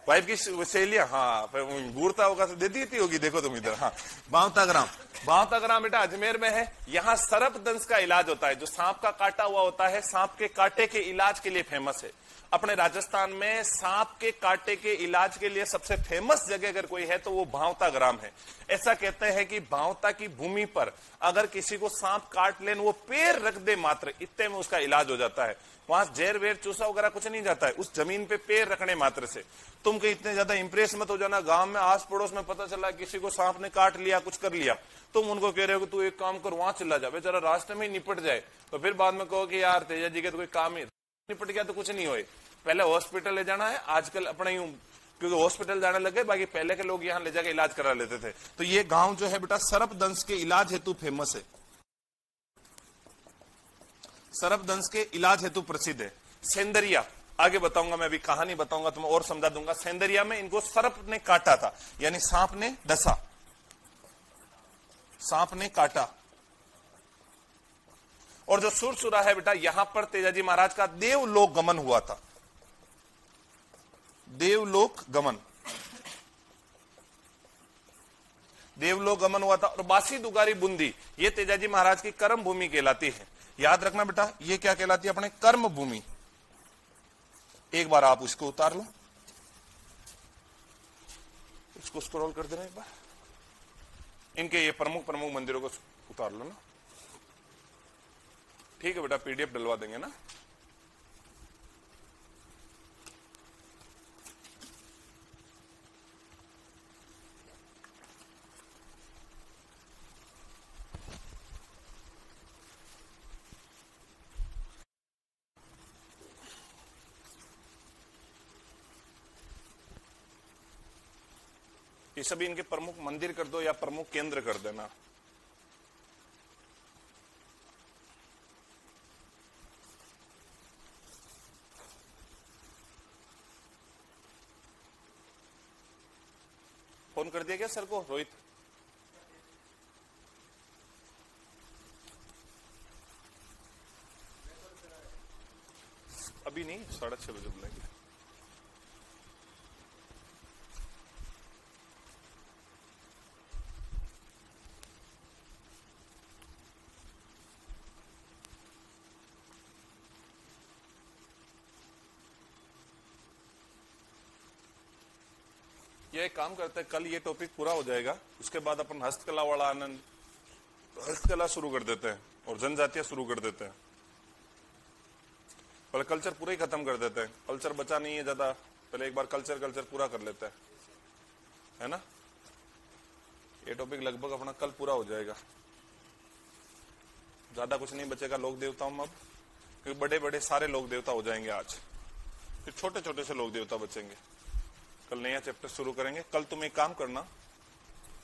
वाइफ की सहेलियां, हाँ बूढ़ता होगा तो दे दी होगी। देखो तुम इधर, हाँ बावता ग्राम बेटा अजमेर में है। यहाँ सर्प दंश का इलाज होता है, जो सांप का काटा हुआ होता है, सांप के कांटे के इलाज के लिए फेमस है। अपने राजस्थान में सांप के कांटे के इलाज के लिए सबसे फेमस जगह अगर कोई है तो वो भावता ग्राम है। ऐसा कहते हैं कि भावता की भूमि पर अगर किसी को सांप काट ले, वो पैर रख दे मात्र, इतने में उसका इलाज हो जाता है। वहां जहर वेर चूसा वगैरह कुछ नहीं जाता है, उस जमीन पे पैर रखने मात्र से। तो तुम कहीं इतने ज्यादा इंप्रेस मत हो जाना, गांव में आस पड़ोस में पता चला किसी को सांप ने काट लिया, कुछ कर लिया, तुम उनको कह रहे हो कि तू एक काम कर वहां चला जा, बेचारा रास्ते में ही निपट जाए, तो फिर बाद में कहो कि यार तेजा जी के तो कोई काम ही निपट गया तो कुछ नहीं होए। पहले हॉस्पिटल ले जाना है, आजकल अपने यूं क्योंकि हॉस्पिटल जाने लगे, बाकी पहले के लोग यहाँ ले जाकर इलाज करा लेते थे। तो ये गांव जो है बेटा सर्पदंश के इलाज हेतु फेमस है, सर्पदंश के इलाज हेतु प्रसिद्ध है। सेंदरिया आगे बताऊंगा, मैं अभी कहानी बताऊंगा तो मैं और समझा दूंगा। सेंदरिया में इनको सर्प ने काटा था, यानी सांप ने डसा, सांप ने काटा। और जो सुरसुरा है बेटा, यहां पर तेजाजी महाराज का देवलोक गमन हुआ था, देवलोक गमन, देवलोक गमन हुआ था। और बासी दुगारी बूंदी ये तेजाजी महाराज की कर्म भूमि कहलाती है। याद रखना बेटा, ये क्या कहलाती है? अपने कर्म भूमि। एक बार आप इसको उतार लो, इसको स्क्रॉल कर देना एक बार, इनके ये प्रमुख प्रमुख मंदिरों को उतार लो ना, ठीक है बेटा, पीडीएफ डलवा देंगे ना। ये सभी इनके प्रमुख मंदिर कर दो या प्रमुख केंद्र कर देना। फोन कर दिया क्या सर को, रोहित? अभी नहीं, 6:30 बजे बुलाएंगे। ये काम करते हैं, कल ये टॉपिक पूरा हो जाएगा, उसके बाद अपन हस्तकला वाला आनंद, हस्तकला शुरू कर देते हैं और जनजातियां शुरू कर देते हैं। पहले कल्चर पूरा ही खत्म कर देते हैं, कल्चर बचा नहीं है ज्यादा, पहले एक बार कल्चर पूरा कर लेते हैं, है ना। ये टॉपिक लगभग अपना कल पूरा हो जाएगा, ज्यादा कुछ नहीं बचेगा लोक देवताओं में अब, क्योंकि बड़े बड़े सारे लोक देवता हो जाएंगे आज, फिर छोटे छोटे से लोक देवता बचेंगे। कल नया चैप्टर शुरू करेंगे। कल तुम एक काम करना,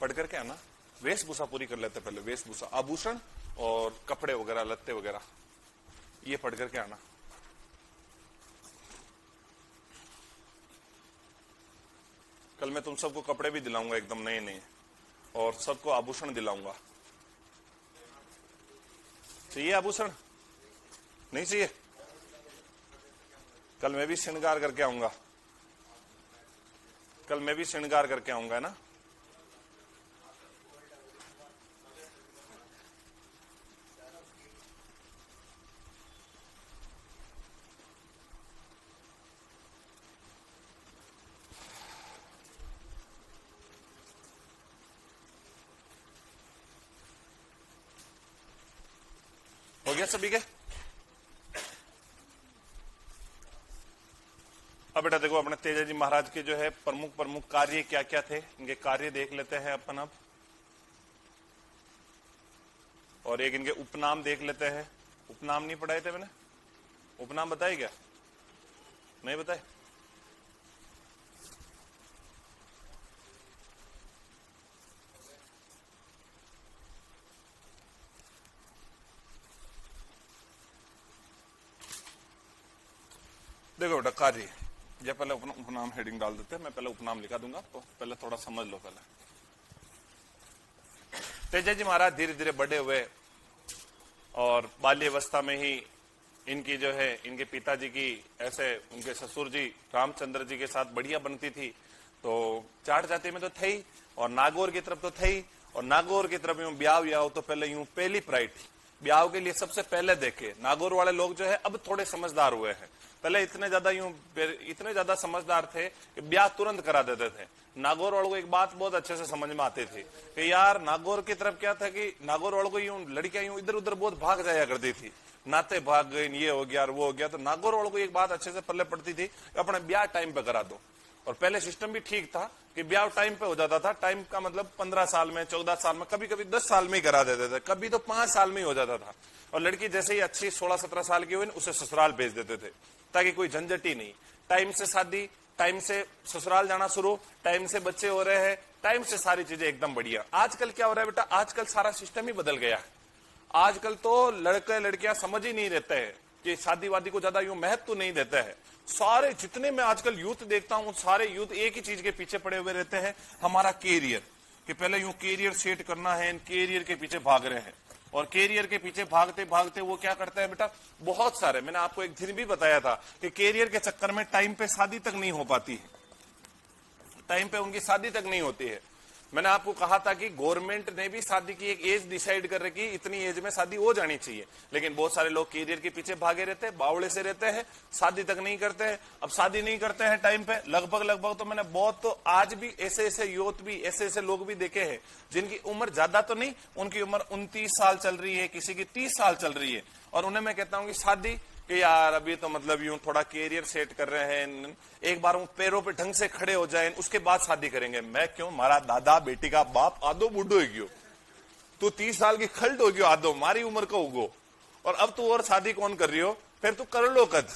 पढ़ करके आना, वेशभूषा पूरी कर लेते पहले, वेशभूषा, आभूषण और कपड़े वगैरह, लत्ते वगैरह, ये पढ़ करके आना। कल मैं तुम सबको कपड़े भी दिलाऊंगा एकदम नए नए, और सबको आभूषण दिलाऊंगा। चाहिए आभूषण? नहीं चाहिए? कल मैं भी श्रृंगार करके आऊंगा, कल मैं भी श्रृंगार करके आऊंगा, है ना। हो गया सभी के? अब बेटा देखो, अपने तेजाजी महाराज के जो है प्रमुख कार्य क्या क्या थे, इनके कार्य देख लेते हैं अपन अब, और एक इनके उपनाम देख लेते हैं। उपनाम नहीं पढ़ाए थे मैंने? उपनाम बताए क्या? नहीं बताए? देखो बेटा, कार्य, या पहले उपनाम हेडिंग डाल देते हैं, मैं पहले उपनाम लिखा दूंगा, तो पहले थोड़ा समझ लो। पहले तेजाजी महाराज धीरे धीरे बड़े हुए, और बाल्यावस्था में ही इनकी जो है, इनके पिताजी की ऐसे, उनके ससुर जी रामचंद्र जी के साथ बढ़िया बनती थी, तो जाट जाति में तो थे ही, और नागौर की तरफ तो थे ही, और नागौर की तरफ यूं ब्याह व्याह तो पहले यूं पहली प्राइट थी, ब्याह के लिए सबसे पहले देखे। नागौर वाले लोग जो है अब थोड़े समझदार हुए हैं, पहले इतने ज्यादा समझदार थे कि ब्याह तुरंत करा देते थे। नागौर वालों को एक बात बहुत अच्छे से समझ में आती थी कि यार नागौर की तरफ क्या था कि नागौर वालों को यूं लड़कियां यूं इधर उधर बहुत भाग जाया करती थी, नाते भाग गए, ये हो गया और वो हो गया। तो नागौर वालों को एक बात अच्छे से पल्ले पड़ती थी कि अपने ब्याह टाइम पे करा दो, और पहले सिस्टम भी ठीक था कि ब्याह टाइम पे हो जाता था। टाइम का मतलब 15 साल में, 14 साल में, कभी कभी 10 साल में ही करा देते थे, कभी तो 5 साल में ही हो जाता था। और लड़की जैसे ही अच्छी 16-17 साल की हुई उसे ससुराल भेज देते थे ताकि कोई झंझट ही नहीं। टाइम से शादी, टाइम से ससुराल जाना शुरू, टाइम से बच्चे हो रहे हैं, टाइम से सारी चीजें एकदम बढ़िया। आजकल क्या हो रहा है बेटा, आजकल सारा सिस्टम ही बदल गया है। आजकल तो लड़के लड़कियां समझ ही नहीं रहते हैं कि शादी वादी को ज्यादा यूं महत्व नहीं देते हैं। सारे जितने मैं आजकल यूथ देखता हूं, सारे यूथ एक ही चीज के पीछे पड़े हुए रहते हैं, हमारा कैरियर, कि पहले यूं कैरियर सेट करना है, कैरियर के पीछे भाग रहे हैं। और कैरियर के पीछे भागते भागते वो क्या करता है बेटा, बहुत सारे, मैंने आपको एक दिन भी बताया था कि कैरियर के चक्कर में टाइम पे शादी तक नहीं हो पाती है, टाइम पे उनकी शादी तक नहीं होती है। मैंने आपको कहा था कि गवर्नमेंट ने भी शादी की एक एज डिसाइड कर रखी, इतनी एज में शादी हो जानी चाहिए, लेकिन बहुत सारे लोग कैरियर के पीछे भागे रहते हैं, बावड़े से रहते हैं, शादी तक नहीं करते हैं। अब शादी नहीं करते हैं टाइम पे, लगभग तो मैंने बहुत, तो आज भी ऐसे यूथ भी, ऐसे लोग भी देखे हैं जिनकी उम्र ज्यादा तो नहीं, उनकी उम्र 29 साल चल रही है, किसी की 30 साल चल रही है, और उन्हें मैं कहता हूं कि शादी, कि यार अभी तो मतलब यूं थोड़ा कैरियर सेट कर रहे हैं, एक बार वो पैरों पे ढंग से खड़े हो जाए, उसके बाद शादी करेंगे। मैं क्यों, मारा दादा बेटी का बाप आधो बूढ़ो हो गयो, तू 30 साल की खल्ड हो गयो, आधो मारी उम्र का उगो, और अब तू और शादी कौन कर रही हो, फिर तू कर लो कद,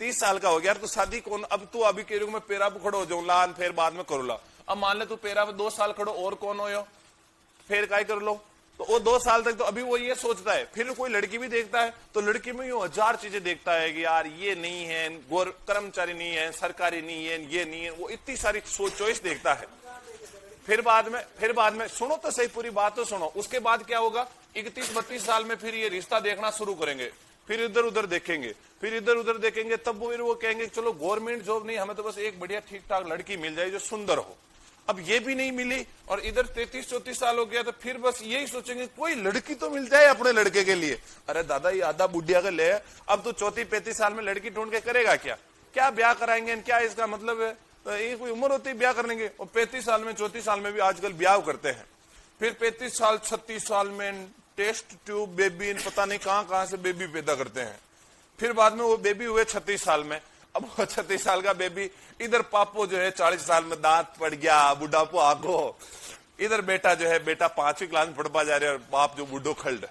30 साल का हो गया, तू शादी कौन, अब तू अभी कह रही हूं मैं पेरा पे खड़ो हो जाऊं लान, फिर बाद में करो ला। अब मान ले तू पेरा पे 2 साल खड़ो, और कौन हो, फिर काय कर लो, तो वो 2 साल तक तो अभी वो ये सोचता है। फिर कोई लड़की भी देखता है तो लड़की में यूं 1000 चीजें देखता है कि यार ये नहीं है, कर्मचारी नहीं है, सरकारी नहीं है, ये नहीं है, वो इतनी सारी चॉइस देखता है। फिर बाद में सुनो तो सही, पूरी बात तो सुनो। उसके बाद क्या होगा, 31-32 साल में फिर ये रिश्ता देखना शुरू करेंगे, फिर इधर उधर देखेंगे, तब वो कहेंगे चलो गवर्नमेंट जॉब नहीं, हमें तो बस एक बढ़िया ठीक ठाक लड़की मिल जाए जो सुंदर हो। अब ये भी नहीं मिली और इधर 33-34 साल हो गया, तो फिर बस यही सोचेंगे कोई लड़की तो मिल जाए अपने लड़के के लिए। अरे दादा ये आधा बुढ़िया का ले, अब तो 34-35 साल में लड़की ढूंढ के करेगा क्या ब्याह कराएंगे, क्या इसका मतलब है, तो ये कोई उम्र होती है ब्याह करने की। और 35 साल में 34 साल में भी आजकल ब्याह करते हैं। फिर 35 साल 36 साल में टेस्ट ट्यूब बेबी, पता नहीं कहां से बेबी पैदा करते हैं। फिर बाद में वो बेबी हुए 36 साल में, अब 36 साल का बेबी, इधर पापो जो है 40 साल में दांत पड़ गया, बुढ़ापो आगो, इधर बेटा जो है, बेटा 5वीं क्लास में पढ़पा जा रहे हैं और बाप जो बूढ़ो खल्ड।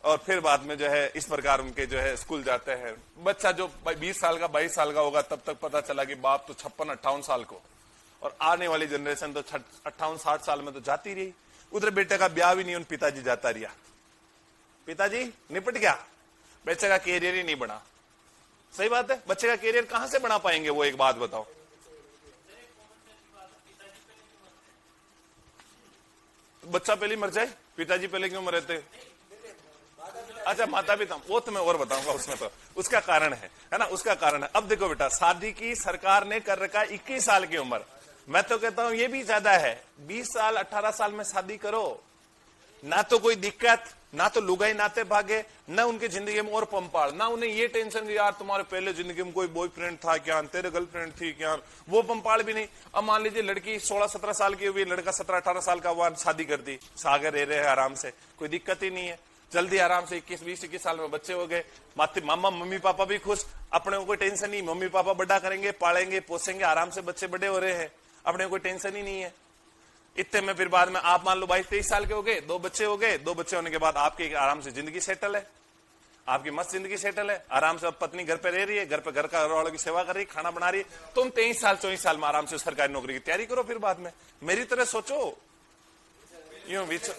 और फिर बाद में जो है इस प्रकार उनके जो है स्कूल जाते हैं। बच्चा जो 20 साल का 22 साल का होगा तब तक पता चला कि बाप तो 56-58 साल को, और आने वाली जनरेशन तो 58-60 साल में तो जाती रही। उधर बेटे का ब्याह भी नहीं, उन पिताजी जाता रहा, पिताजी निपट गया, बच्चे का कैरियर ही नहीं बना। सही बात है, बच्चे का कैरियर कहां से बना पाएंगे वो, एक बात बताओ। बच्चा पहले मर जाए, पिताजी पहले क्यों मरे थे? अच्छा माता पिता, वो तो मैं और बताऊंगा, उसमें तो उसका कारण है ना, उसका कारण है। अब देखो बेटा, शादी की सरकार ने कर रखा 21 साल की उम्र, मैं तो कहता हूं ये भी ज्यादा है। 20 साल 18 साल में शादी करो, ना तो कोई दिक्कत, ना तो लुगाई नाते भागे, ना उनकी जिंदगी में और पंपाड़, ना उन्हें ये टेंशन यार तुम्हारे पहले जिंदगी में कोई बॉयफ्रेंड था क्या, तेरे गर्लफ्रेंड थी क्या, वो पंपाड़ भी नहीं। अब मान लीजिए लड़की 16-17 साल की हुई, लड़का 17-18 साल का हुआ, शादी कर दी, सागर रह रहे हैं आराम से, कोई दिक्कत ही नहीं है, जल्दी आराम से 21 साल में बच्चे हो गए, मामा मम्मी पापा भी खुश, अपने को कोई टेंशन नहीं, मम्मी पापा बड़ा करेंगे, पालेंगे पोसेंगे, आराम से बच्चे बड़े हो रहे हैं, अपने को कोई टेंशन ही नहीं है। इतने में फिर बाद में आप मान लो 22-23 साल के हो गए, 2 बच्चे हो गए, 2 बच्चे होने के बाद आपकी आराम से जिंदगी सेटल है, आपकी मस्त जिंदगी सेटल है, आराम से अब पत्नी घर पे रह रही है, घर पे घर का वालों की सेवा कर रही है, खाना बना रही है, तुम 23 साल 24 साल में आराम से सरकारी नौकरी की तैयारी करो। फिर बाद में मेरी तरह सोचो, यूं बीच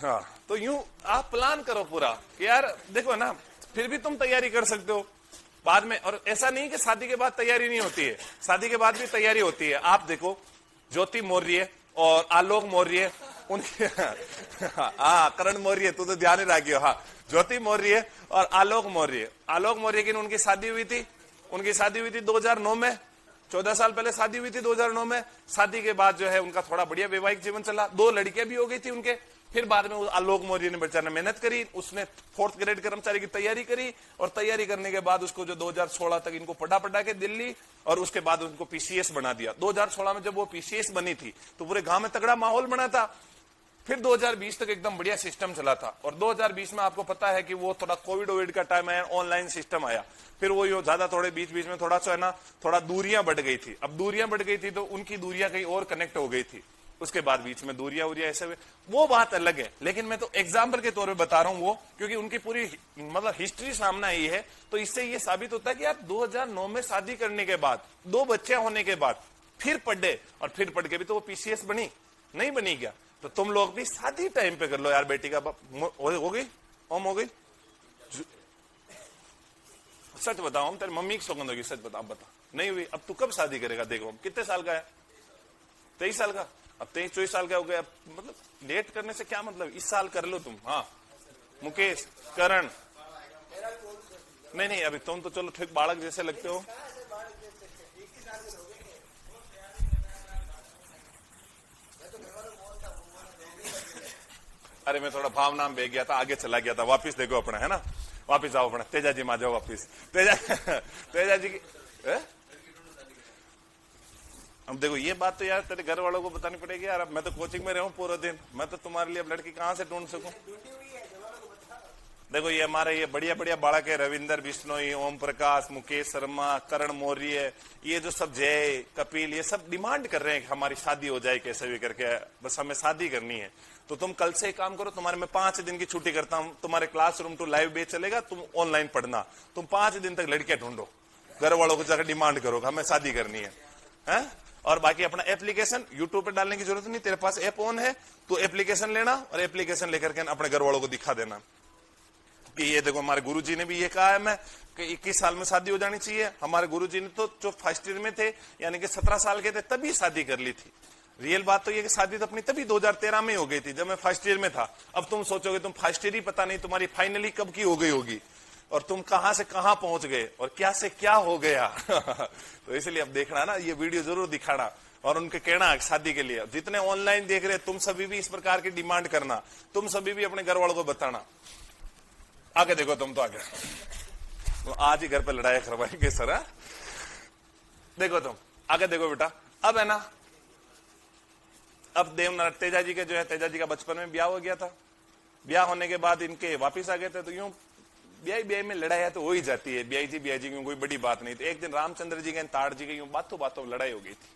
हाँ, तो यूं आप प्लान करो पूरा कि यार देखो ना, फिर भी तुम तैयारी कर सकते हो बाद में। और ऐसा नहीं कि शादी के बाद तैयारी नहीं होती है, शादी के बाद भी तैयारी होती है। आप देखो ज्योति मौर्य और आलोक मौर्य, उनके हाँ करण मौर्य, तू तो ध्यान ही रखियो, हाँ ज्योति मौर्य और आलोक मौर्य की उनकी शादी हुई थी, 2009 में, 14 साल पहले शादी हुई थी 2009 में। शादी के बाद जो है उनका थोड़ा बढ़िया वैवाहिक जीवन चला, 2 लड़कियां भी हो गई थी उनके। फिर बाद में आलोक मौर्य ने बेचारा मेहनत करी, उसने 4th ग्रेड कर्मचारी की तैयारी करी, और तैयारी करने के बाद उसको जो 2016 तक इनको पढ़ा के दिल्ली, और उसके बाद उनको पीसीएस बना दिया। 2016 में जब वो पीसीएस बनी थी तो पूरे गांव में तगड़ा माहौल बना था, फिर 2020 तक एकदम बढ़िया सिस्टम चला था, और 2020 में आपको पता है कि वो थोड़ा कोविड का टाइम आया, ऑनलाइन सिस्टम आया, फिर वो ज्यादा थोड़े बीच बीच में थोड़ा सा है ना, थोड़ा दूरियां बढ़ गई थी। अब दूरियां बढ़ गई थी तो उनकी दूरियां कहीं और कनेक्ट हो गई थी, उसके बाद बीच में दूरियां ऐसे हुए, वो बात अलग है। लेकिन मैं तो एग्जाम्पल के तौर पे बता रहा हूं वो, क्योंकि उनकी पूरी मतलब हिस्ट्री सामने आई है, तो इससे ये साबित होता है कि यार 2009 में शादी करने के बाद, 2 बच्चे होने के बाद फिर पढ़े, और फिर पढ़ के भी तो वो पीसीएस बनी नहीं बनी क्या? तो तुम लोग भी शादी टाइम पे कर लो यार। बेटी का हो गई, ओम हो गई। सच बताओ, हम तेरी मम्मी की सौगंध होगी, सच बता, बता नहीं हुई। अब तू कब शादी करेगा? देखो कितने साल का है, 23 साल का, अब 23-24 साल का हो गया। मतलब लेट करने से क्या मतलब, इस साल कर लो तुम। हाँ मुकेश, करण, नहीं अभी तुम तो चलो ठीक बालक जैसे लगते हो। अरे मैं थोड़ा भावना में बह गया था, आगे चला गया था। वापिस देखो अपना, है ना, वापिस आओ अपना। तेजा जी में आ जाओ वापिस। तेजा जी की अब देखो, ये बात तो यार तेरे घर वालों को बतानी पड़ेगी यार। अब मैं तो कोचिंग में रहूं पूरा दिन, मैं तो तुम्हारे लिए अब लड़की कहां से ढूंढ सकूं? देखो ये हमारे ये बढ़िया बढ़िया बालक है, रविंदर बिश्नोई, ओम प्रकाश, मुकेश शर्मा, करण मौर्य, ये जो सब, जय, कपिल, ये सब डिमांड कर रहे हैं कि हमारी शादी हो जाए कैसे भी करके, बस हमें शादी करनी है। तो तुम कल से काम करो, तुम्हारे मैं 5 दिन की छुट्टी करता हूं, तुम्हारे क्लासरूम टू लाइव बेच चलेगा, तुम ऑनलाइन पढ़ना, तुम 5 दिन तक लड़कियां ढूंढो, घर वालों को जाकर डिमांड करो हमें शादी करनी है? और बाकी अपना एप्लीकेशन यूट्यूब पे डालने की जरूरत नहीं, तेरे पास ऐप ऑन है, तो एप्लीकेशन लेना और एप्लीकेशन लेकर के अपने घर वालों को दिखा देना कि ये देखो हमारे गुरुजी ने भी ये कहा है मैं कि 21 साल में शादी हो जानी चाहिए। हमारे गुरुजी ने तो जो फर्स्ट ईयर में थे, यानी कि 17 साल के थे, तभी शादी कर ली थी। रियल बात तो ये कि शादी तो अपनी तभी 2013 में हो गई थी, जब मैं फर्स्ट ईयर में था। अब तुम सोचोगे तुम फर्स्ट ईयर ही पता नहीं तुम्हारी फाइनली कब की हो गई होगी, और तुम कहां से कहां पहुंच गए और क्या से क्या हो गया। तो इसलिए अब देखना ना, ये वीडियो जरूर दिखाना और उनके कहना शादी के लिए। जितने ऑनलाइन देख रहे तुम सभी भी इस प्रकार की डिमांड करना, तुम सभी भी अपने घर वालों को बताना। आगे देखो, तुम तो आगे तो आज ही घर पे लड़ाई करवाएंगे सर। देखो तुम आगे देखो बेटा, अब है ना, अब देवनारायण तेजा जी के जो है, तेजा जी का बचपन में ब्याह हो गया था। ब्याह होने के बाद इनके वापिस आ गए थे, तो यूं ब्याह में लड़ाई है तो हो ही जाती है। ब्याह जी की कोई बड़ी बात नहीं थी। एक दिन रामचंद्र जी के ताड़ जी की यूं बातों बातों में लड़ाई हो गई थी,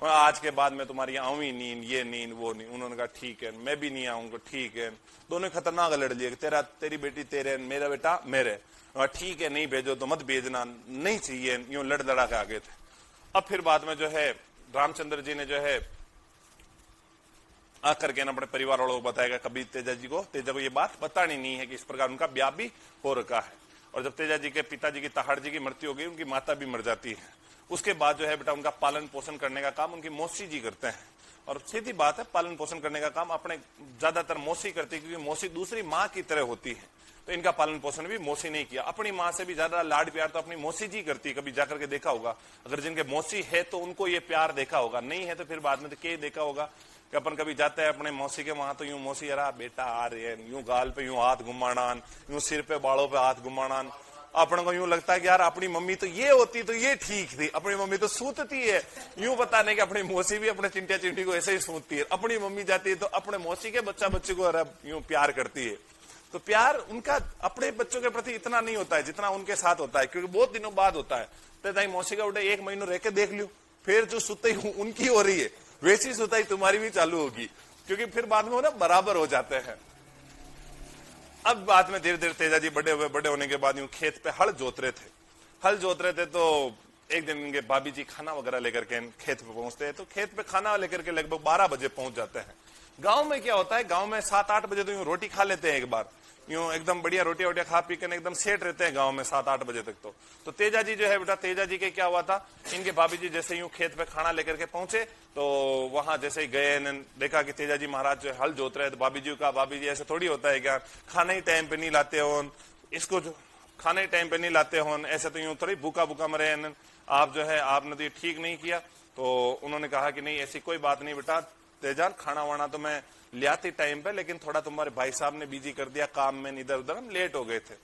और आज के बाद मैं तुम्हारी आऊं ही नींद, ये नींद वो नहीं। उन्होंने कहा ठीक है, मैं भी नहीं आऊंगा, ठीक है। दोनों खतरनाक लड़ लिए, तेरी बेटी तेरे, मेरा बेटा मेरे। ठीक है, नहीं भेजो तो मत भेजना, नहीं चाहिए, यूं लड़ लड़ा के आगे थे। अब फिर बाद में जो है रामचंद्र जी ने जो है आकर के अपने परिवार वालों को बताएगा, कभी तेजा को ये बात बतानी नहीं है कि इस प्रकार उनका ब्याह भी हो रखा है। और जब तेजा जी के पिताजी की, ताहड़ जी की मृत्यु हो गई, उनकी माता भी मर जाती है। उसके बाद जो है बेटा उनका पालन पोषण करने का काम उनकी मौसी जी करते हैं। और सीधी बात है, पालन पोषण करने का काम अपने ज्यादातर मौसी करती है, क्योंकि मौसी दूसरी माँ की तरह होती है। तो इनका पालन पोषण भी मौसी नहीं किया। अपनी माँ से भी ज्यादा लाड प्यार तो अपनी मौसी जी करती है। कभी जाकर के देखा होगा, अगर जिनके मौसी है तो उनको ये प्यार देखा होगा, नहीं है तो फिर बाद में तो क्या देखा होगा कि अपन कभी जाते हैं अपने मौसी के वहां, तो यूं मौसी अरा बेटा आ रहे हैं, यूं गाल पे यूं हाथ घुमाना, यूं सिर पे बालों पे हाथ घुमाना। अपन को यूं लगता है कि यार अपनी मम्मी तो ये होती तो ये ठीक थी, अपनी मम्मी तो सूतती है। यूं बताने कि अपनी मौसी भी अपने चिंटिया चिंटी को ऐसे ही सूतती है। अपनी मम्मी जाती है तो अपने मौसी के बच्चा बच्चे को यूं प्यार करती है। तो प्यार उनका अपने बच्चों के प्रति इतना नहीं होता है जितना उनके साथ होता है, क्योंकि बहुत दिनों बाद होता है। तो ताई मौसी का उठे 1 महीनों रह के देख लियो, फिर जो सुताई उनकी हो रही है वैसी सुताई तुम्हारी भी चालू होगी, क्योंकि फिर बाद में वो ना बराबर हो जाते हैं। अब बाद में धीरे धीरे तेजा जी बड़े होने के बाद यूं खेत पे हल जोत रहे थे। तो एक दिन इनके भाभी जी खाना वगैरह लेकर के खेत पे पहुंचते हैं। तो खेत पे खाना लेकर के लगभग 12 बजे पहुंच जाते हैं। गांव में क्या होता है, गांव में 7-8 बजे तो यूं रोटी खा लेते हैं एक बार, यूं एकदम बढ़िया रोटी वोटियां खा पी कर एकदम सेट रहते हैं गांव में 7-8 बजे तक। तो तेजा जी जो है बेटा, तेजा जी के क्या हुआ था, इनके भाभी जी जैसे यूं खेत पे खाना लेकर के पहुंचे, तो वहां जैसे ही गए, देखा कि तेजा जी महाराज जो हल जोत रहे। तो भाभी जी ऐसे थोड़ी होता है क्या, खाना ही टाइम पे नहीं लाते हो इसको, जो खाना ही टाइम पे नहीं लाते हो, ऐसे तो यूं थोड़ी भूखा मरे आप, जो है आपने तो ये ठीक नहीं किया। तो उन्होंने कहा कि नहीं ऐसी कोई बात नहीं बेटा तेजा, खाना वाना तो मैं लियाती टाइम पे, लेकिन थोड़ा तुम्हारे भाई साहब ने बिजी कर दिया काम में, इधर उधर हम लेट हो गए थे।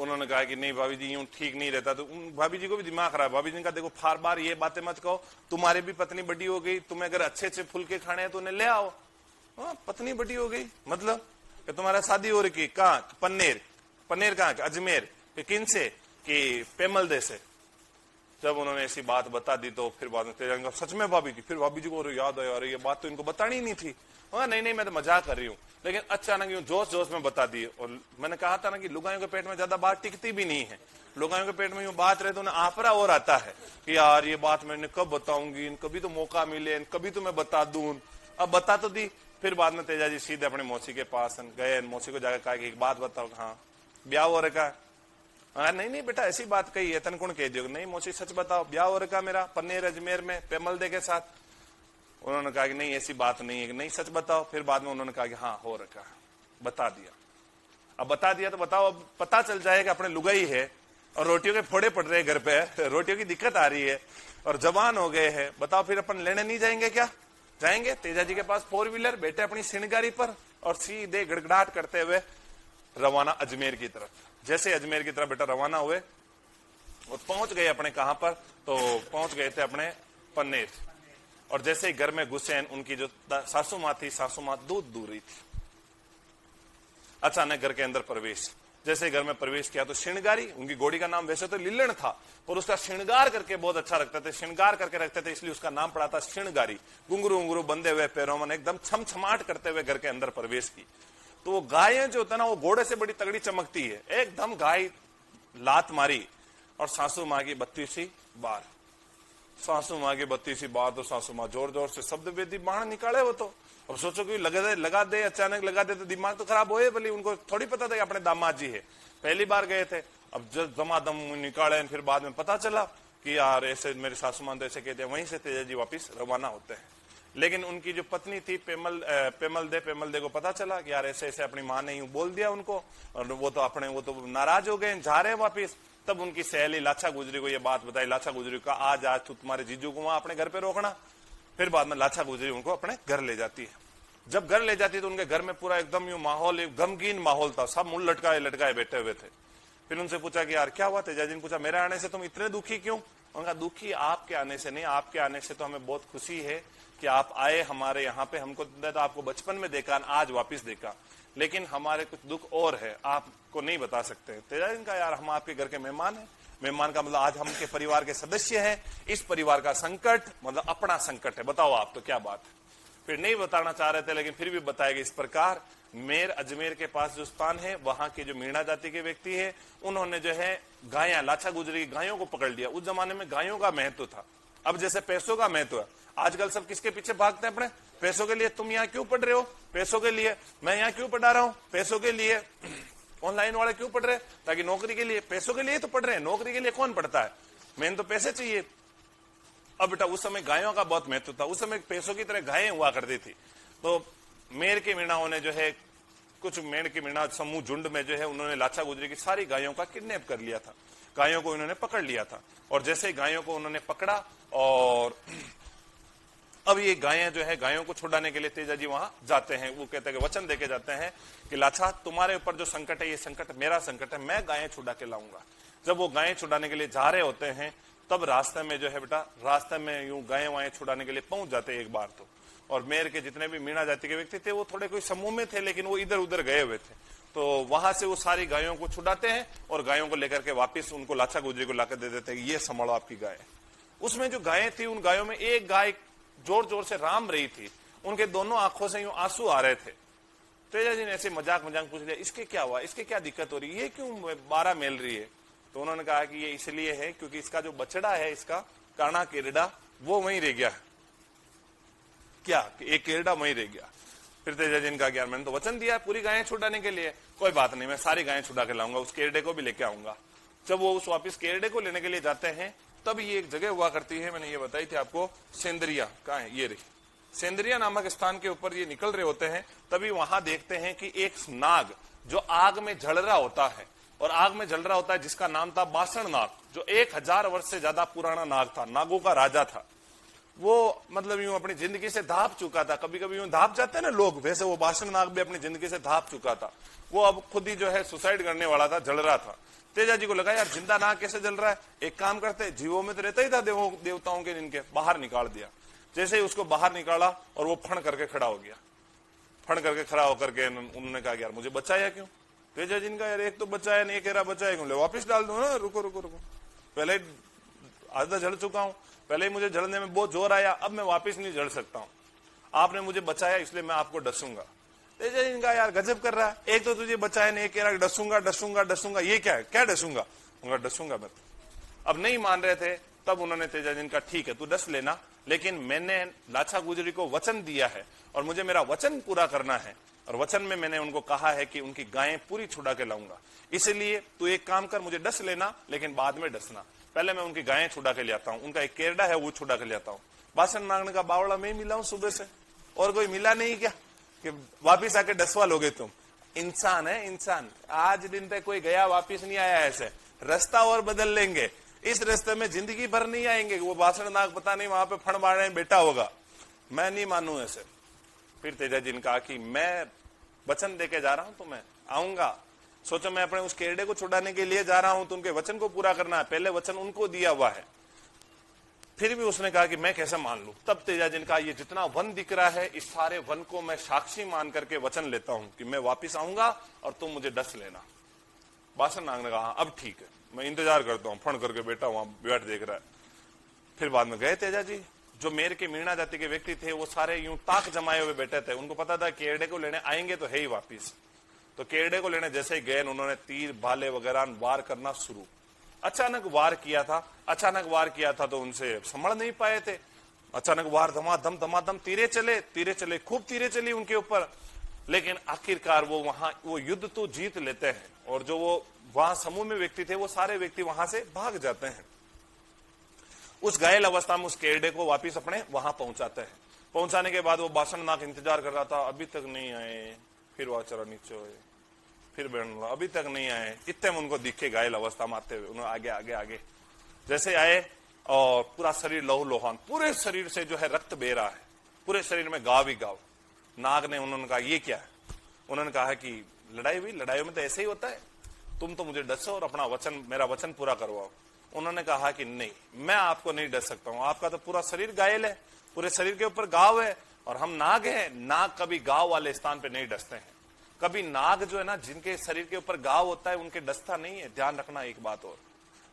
उन्होंने कहा कि नहीं भाभी जी यूं ठीक नहीं रहता। तो भाभी जी को भी दिमाग खराब। भाभी जी ने कहा देखो फार बार ये बातें मत कहो, तुम्हारी भी पत्नी बड़ी हो गई, तुम्हें अगर अच्छे अच्छे फुलके खाने हैं तो उन्हें ले आओ। पत्नी बड़ी हो गई मतलब कि तुम्हारा शादी हो रही, कहाँ पन्नेर, पन्नेर कहाँ अजमेर, किन से कि पेमलदे से। जब उन्होंने ऐसी बात बता दी तो फिर बाद में तेजाजी सच में भाभी जी, फिर भाभी जी को याद आया अरे ये बात तो इनको बतानी नहीं थी। नहीं मैं तो मजाक कर रही हूँ, लेकिन अचानक यूं जोश जोश में बता दिए। और मैंने कहा था ना कि लुगाइयों के पेट में ज्यादा बात टिकती भी नहीं है। लुगाइयों के पेट में यूं बात रहे तो उन्हें आफरा और आता है कि यार ये बात मैंने कब बताऊंगी, कभी तो मौका मिले, कभी तो मैं बता दूं। अब बता तो दी। फिर बाद में तेजाजी सीधे अपनी मौसी के पास गए, मौसी को जाकर कहा कि एक बात बताओ। हाँ ब्याह हो रखा? हाँ नहीं बेटा ऐसी बात कही है, तनकुण कह दियो। नहीं मौसी सच बताओ, ब्याह हो रखा मेरा पन्नेर अजमेर में पेमलदे के साथ? उन्होंने कहा कि नहीं ऐसी बात नहीं है, कि नहीं सच बताओ। फिर बाद में उन्होंने कहा कि हाँ हो रखा, बता दिया। अब बता दिया तो बताओ, अब पता चल जाएगा अपने लुगाई है और रोटियों के फोड़े पड़ रहे हैं घर पे, रोटियों की दिक्कत आ रही है और जवान हो गए हैं, बताओ फिर अपन लेने नहीं जाएंगे क्या? जाएंगे। तेजाजी के पास 4 व्हीलर, बैठे अपनी सिणगारी पर और सीधे गड़गड़ाहट करते हुए रवाना अजमेर की तरफ। जैसे अजमेर की तरफ बेटा रवाना हुए और पहुंच गए अपने कहां पर, तो पहुंच गए थे अपने पन्नेर। और जैसे ही घर में घुसे उनकी जो सासू मां थी, सासू मां दूध दूह रही थी। अचानक घर के अंदर प्रवेश, जैसे ही घर में प्रवेश किया तो श्रृंगारी, उनकी घोड़ी का नाम वैसे तो लिल्लण था पर उसका श्रृंगार करके बहुत अच्छा रखते थे, श्रृंगार करके रखते थे, इसलिए उसका नाम पड़ा था श्रृंगारी। घुंघरू उंगरू बंधे हुए पैरों में एकदम छमछमाट करते हुए घर के अंदर प्रवेश की। तो वो गायें जो होता है ना वो घोड़े से बड़ी तगड़ी चमकती है। एकदम गाय लात मारी और सासू माँ की 32वीं बार, सासू माँ की 32वीं बार तो सासू माँ जोर जोर से शब्द वेदी बाण निकाले। वो तो अब सोचो कि लगा दे अचानक लगा दे तो दिमाग तो खराब होए, भले उनको थोड़ी पता था कि अपने दामाद जी है, पहली बार गए थे। अब जब दमादम निकाले फिर बाद में पता चला कि यार ऐसे मेरे सासू माँ तो ऐसे कहते हैं। वहीं से तेजाजी वापिस रवाना होते हैं। लेकिन उनकी जो पत्नी थी पेमलदे को पता चला कि यार ऐसे ऐसे अपनी माँ ने यूं बोल दिया उनको, और वो तो नाराज हो गए, जा रहे हैं वापिस। तब उनकी सहेली लाछा गुजरी को ये बात बताई। लाछा गुजरी का आज तू तुम्हारे जीजू को वहां अपने घर पे रोकना। फिर बाद में लाछा गुजरी उनको अपने घर ले जाती है। जब घर ले जाती तो उनके घर में पूरा एकदम यूं माहौल, गमगीन माहौल था, सब मुंह लटकाए बैठे हुए थे। फिर उनसे पूछा कि यार क्या हुआ? तेजाजी ने पूछा मेरे आने से तुम इतने दुखी क्यों? उनका दुखी आपके आने से नहीं, आपके आने से तो हमें बहुत खुशी है कि आप आए हमारे यहाँ पे। हमको तो आपको बचपन में देखा, आज वापिस देखा, लेकिन हमारे कुछ दुख और है, आपको नहीं बता सकते। तेजाजी का यार हम आपके घर के मेहमान हैं। मेहमान का मतलब आज हम के परिवार के सदस्य हैं, इस परिवार का संकट मतलब अपना संकट है, बताओ आप तो क्या बात है। फिर नहीं बताना चाह रहे थे लेकिन फिर भी बताएगा इस प्रकार। मेर अजमेर के पास जो स्थान है वहां की जो मीणा जाति के व्यक्ति है उन्होंने जो है गायें, लाछा गुजरी की गायों को पकड़ लिया। उस जमाने में गायों का महत्व था, अब जैसे पैसों का महत्व है। आजकल सब किसके पीछे भागते हैं? अपने पैसों के लिए। तुम यहाँ क्यों पढ़ रहे हो? पैसों के लिए। मैं यहाँ क्यों पढ़ा रहा हूँ? पैसों के लिए। ऑनलाइन वाले क्यों पढ़ रहे हैं? ताकि नौकरी के लिए। पैसों के लिए तो पढ़ रहे हैं, नौकरी के लिए कौन पढ़ता है? मेन तो पैसे चाहिए। अब बेटा उस समय गायों का बहुत महत्व था, उस समय पैसों की तरह गायें हुआ करती थी। तो मेर के मीणाओं ने जो है, कुछ मेर के मीणा समूह झुंड में जो है उन्होंने लाछा गुजरी की सारी गायों का किडनैप कर लिया था, गायों को इन्होंने पकड़ लिया था। और जैसे ही गायों को उन्होंने पकड़ा और अब ये गायें जो है, गायों को छुड़ाने के लिए तेजाजी वहां जाते हैं। वो कहते हैं कि वचन देके जाते हैं कि लाछा तुम्हारे ऊपर जो संकट है ये संकट मेरा संकट है, मैं गायें छुड़ा के लाऊंगा। जब वो गायें छुड़ाने के लिए जा रहे होते हैं तब रास्ते में जो है बेटा, रास्ते में यूं गायें वायें छुड़ाने के लिए पहुंच जाते हैं एक बार तो। और मेर के जितने भी मीणा जाति के व्यक्ति थे वो थोड़े कोई समूह में थे लेकिन वो इधर उधर गए हुए थे। तो वहां से वो सारी गायों को छुड़ाते हैं और गायों को लेकर के वापिस उनको लाछा गुजरी को लाकर दे देते हैं, ये संभालो आपकी गाय। उसमें जो गायें थी उन गायों में एक गाय जोर जोर से राम रही थी, उनके दोनों आंखों से यूं आंसू आ रहे थे। तेजाजी ने ऐसे मजाक पूछ लिया, इसके क्या हुआ, इसके क्या दिक्कत हो रही है, ये क्यों बारह मेल रही है? तो उन्होंने कहा कि ये इसलिए है क्योंकि इसका जो बछड़ा है, इसका काना केरडा, वो वहीं रह गया। क्या? एक केरडा वहीं रह गया। फिर तेजाजी ने कहा यार मैंने तो वचन दिया है पूरी गायें छुड़ाने के लिए, कोई बात नहीं, मैं सारी गायें छुड़ा के लाऊंगा, उस केरडे को भी लेके आऊंगा। जब वो उस वापिस केरडे को लेने के लिए जाते हैं तब ये एक जगह हुआ करती है, मैंने ये बताई थी आपको, सेंद्रिया। कहाँ है? ये रही सेंद्रिया नामक स्थान के ऊपर ये निकल रहे होते हैं। तभी वहां देखते हैं कि एक नाग जो आग में जल रहा होता है, और आग में जल रहा होता है जिसका नाम था बासण नाग, जो 1000 वर्ष से ज्यादा पुराना नाग था, नागों का राजा था। वो मतलब यूं अपनी जिंदगी से धाप चुका था, कभी कभी यूं धाप जाते हैं ना लोग, वैसे वो बासण नाग भी अपनी जिंदगी से धाप चुका था। वो अब खुद ही जो है सुसाइड करने वाला था, जल रहा था। तेजा जी को लगा यार जिंदा नाग कैसे जल रहा है, एक काम करते, जीवों में तो रहता ही था देवताओं के, इनके बाहर निकाल दिया। जैसे ही उसको बाहर निकाला और वो फण करके खड़ा हो गया। फण करके खड़ा होकर के उन्होंने कहा यार मुझे बचाया क्यों? तेजा जी ने कहा यार एक तो बचाया नहीं, कह रहा बचाया क्यों, ले वापिस डाल दो ना, रुको रुको रुको, पहले आधा जल चुका हूं, पहले ही मुझे जलने में बहुत जोर आया, अब मैं वापिस नहीं जल सकता हूं, आपने मुझे बचाया इसलिए मैं आपको डसूंगा। तेजा जी ने कहा यार गजब कर रहा है, एक तो तुझे बचाया नहीं, कह रहा डसूंगा डसूंगा डसूंगा, ये क्या है, क्या डसूंगा? उनका डसूंगा मैं। अब नहीं मान रहे थे, तब उन्होंने तेजा जी ने कहा ठीक है तू डस लेना, लेकिन मैंने लाछा गुजरी को वचन दिया है और मुझे मेरा वचन पूरा करना है, और वचन में मैंने उनको कहा है कि उनकी गायें पूरी छुड़ा के लाऊंगा, इसलिए तू एक काम कर, मुझे डस लेना लेकिन बाद में डसना, पहले मैं उनकी गायें छुड़ा के ले आता हूं, उनका एक केरडा है वो छुड़ा के ले आता हूं। बासन नागने का बावड़ा में मिला हूं सुबह से, और कोई मिला नहीं क्या कि वापिस आके डसवा लोगे तुम? इंसान है इंसान, आज दिन तक कोई गया वापिस नहीं आया, ऐसे रास्ता और बदल लेंगे, इस रास्ते में जिंदगी भर नहीं आएंगे। वो बासन नाग पता नहीं वहां पे फण मारने बैठा होगा, मैं नहीं मानू ऐसे। फिर तेजा जी ने कहा कि मैं वचन देके जा रहा हूं तो मैं आऊंगा, सोचो मैं अपने उस केरडे को छुड़ाने के लिए जा रहा हूं तो उनके वचन को पूरा करना है, पहले वचन उनको दिया हुआ है। फिर भी उसने कहा कि मैं कैसे मान लूं? तब तेजा जी ने कहा ये जितना वन दिख रहा है इस सारे वन को मैं साक्षी मान करके वचन लेता हूं कि मैं वापिस आऊंगा और तुम मुझे डस लेना। बासन नाग ने कहा अब ठीक है, मैं इंतजार करता हूं, फण करके बैठा वहां बैठ देख रहा है। फिर बाद में गए तेजा जी, जो मेर के मीणा जाति के व्यक्ति थे वो सारे यूं ताक जमाए हुए बैठे थे, उनको पता था केरडे को लेने आएंगे तो है ही वापिस। तो केरडे को लेने जैसे ही गए उन्होंने तीर भाले वगैरह वार करना शुरू। अचानक वार किया था तो उनसे संभल नहीं पाए थे, अचानक वार धमाधम तीरे चले, खूब तीरे चली उनके ऊपर, लेकिन आखिरकार वो युद्ध तो जीत लेते हैं, और जो वो वहां समूह में व्यक्ति थे वो सारे व्यक्ति वहां से भाग जाते हैं। उस घायल अवस्था में उस केरडे को वापिस अपने वहां पहुंचाते हैं। पहुंचाने के बाद वो बासन नाग इंतजार कर रहा था, अभी तक नहीं आए, फिर वो चरा नीचे हुए, फिर बैठना, अभी तक नहीं आए, इतने में उनको दिखे घायल अवस्था में आते हुए, उन्होंने आगे आगे आगे जैसे आए और पूरा शरीर लहू लोहान, पूरे शरीर से जो है रक्त बह रहा है, पूरे शरीर में गाव ही गाव। नाग ने उन्होंने कहा ये क्या है? उन्होंने कहा कि लड़ाई हुई, लड़ाई में तो ऐसे ही होता है, तुम तो मुझे डसो और अपना वचन, मेरा वचन पूरा करवाओ। उन्होंने कहा कि नहीं, मैं आपको नहीं डस सकता हूं, आपका तो पूरा शरीर घायल है, पूरे शरीर के ऊपर गाव है, और हम नाग हैं, नाग कभी गाव वाले स्थान पे नहीं डसते हैं। कभी नाग जो है ना, जिनके शरीर के ऊपर गाव होता है उनके डसता नहीं है, ध्यान रखना एक बात और,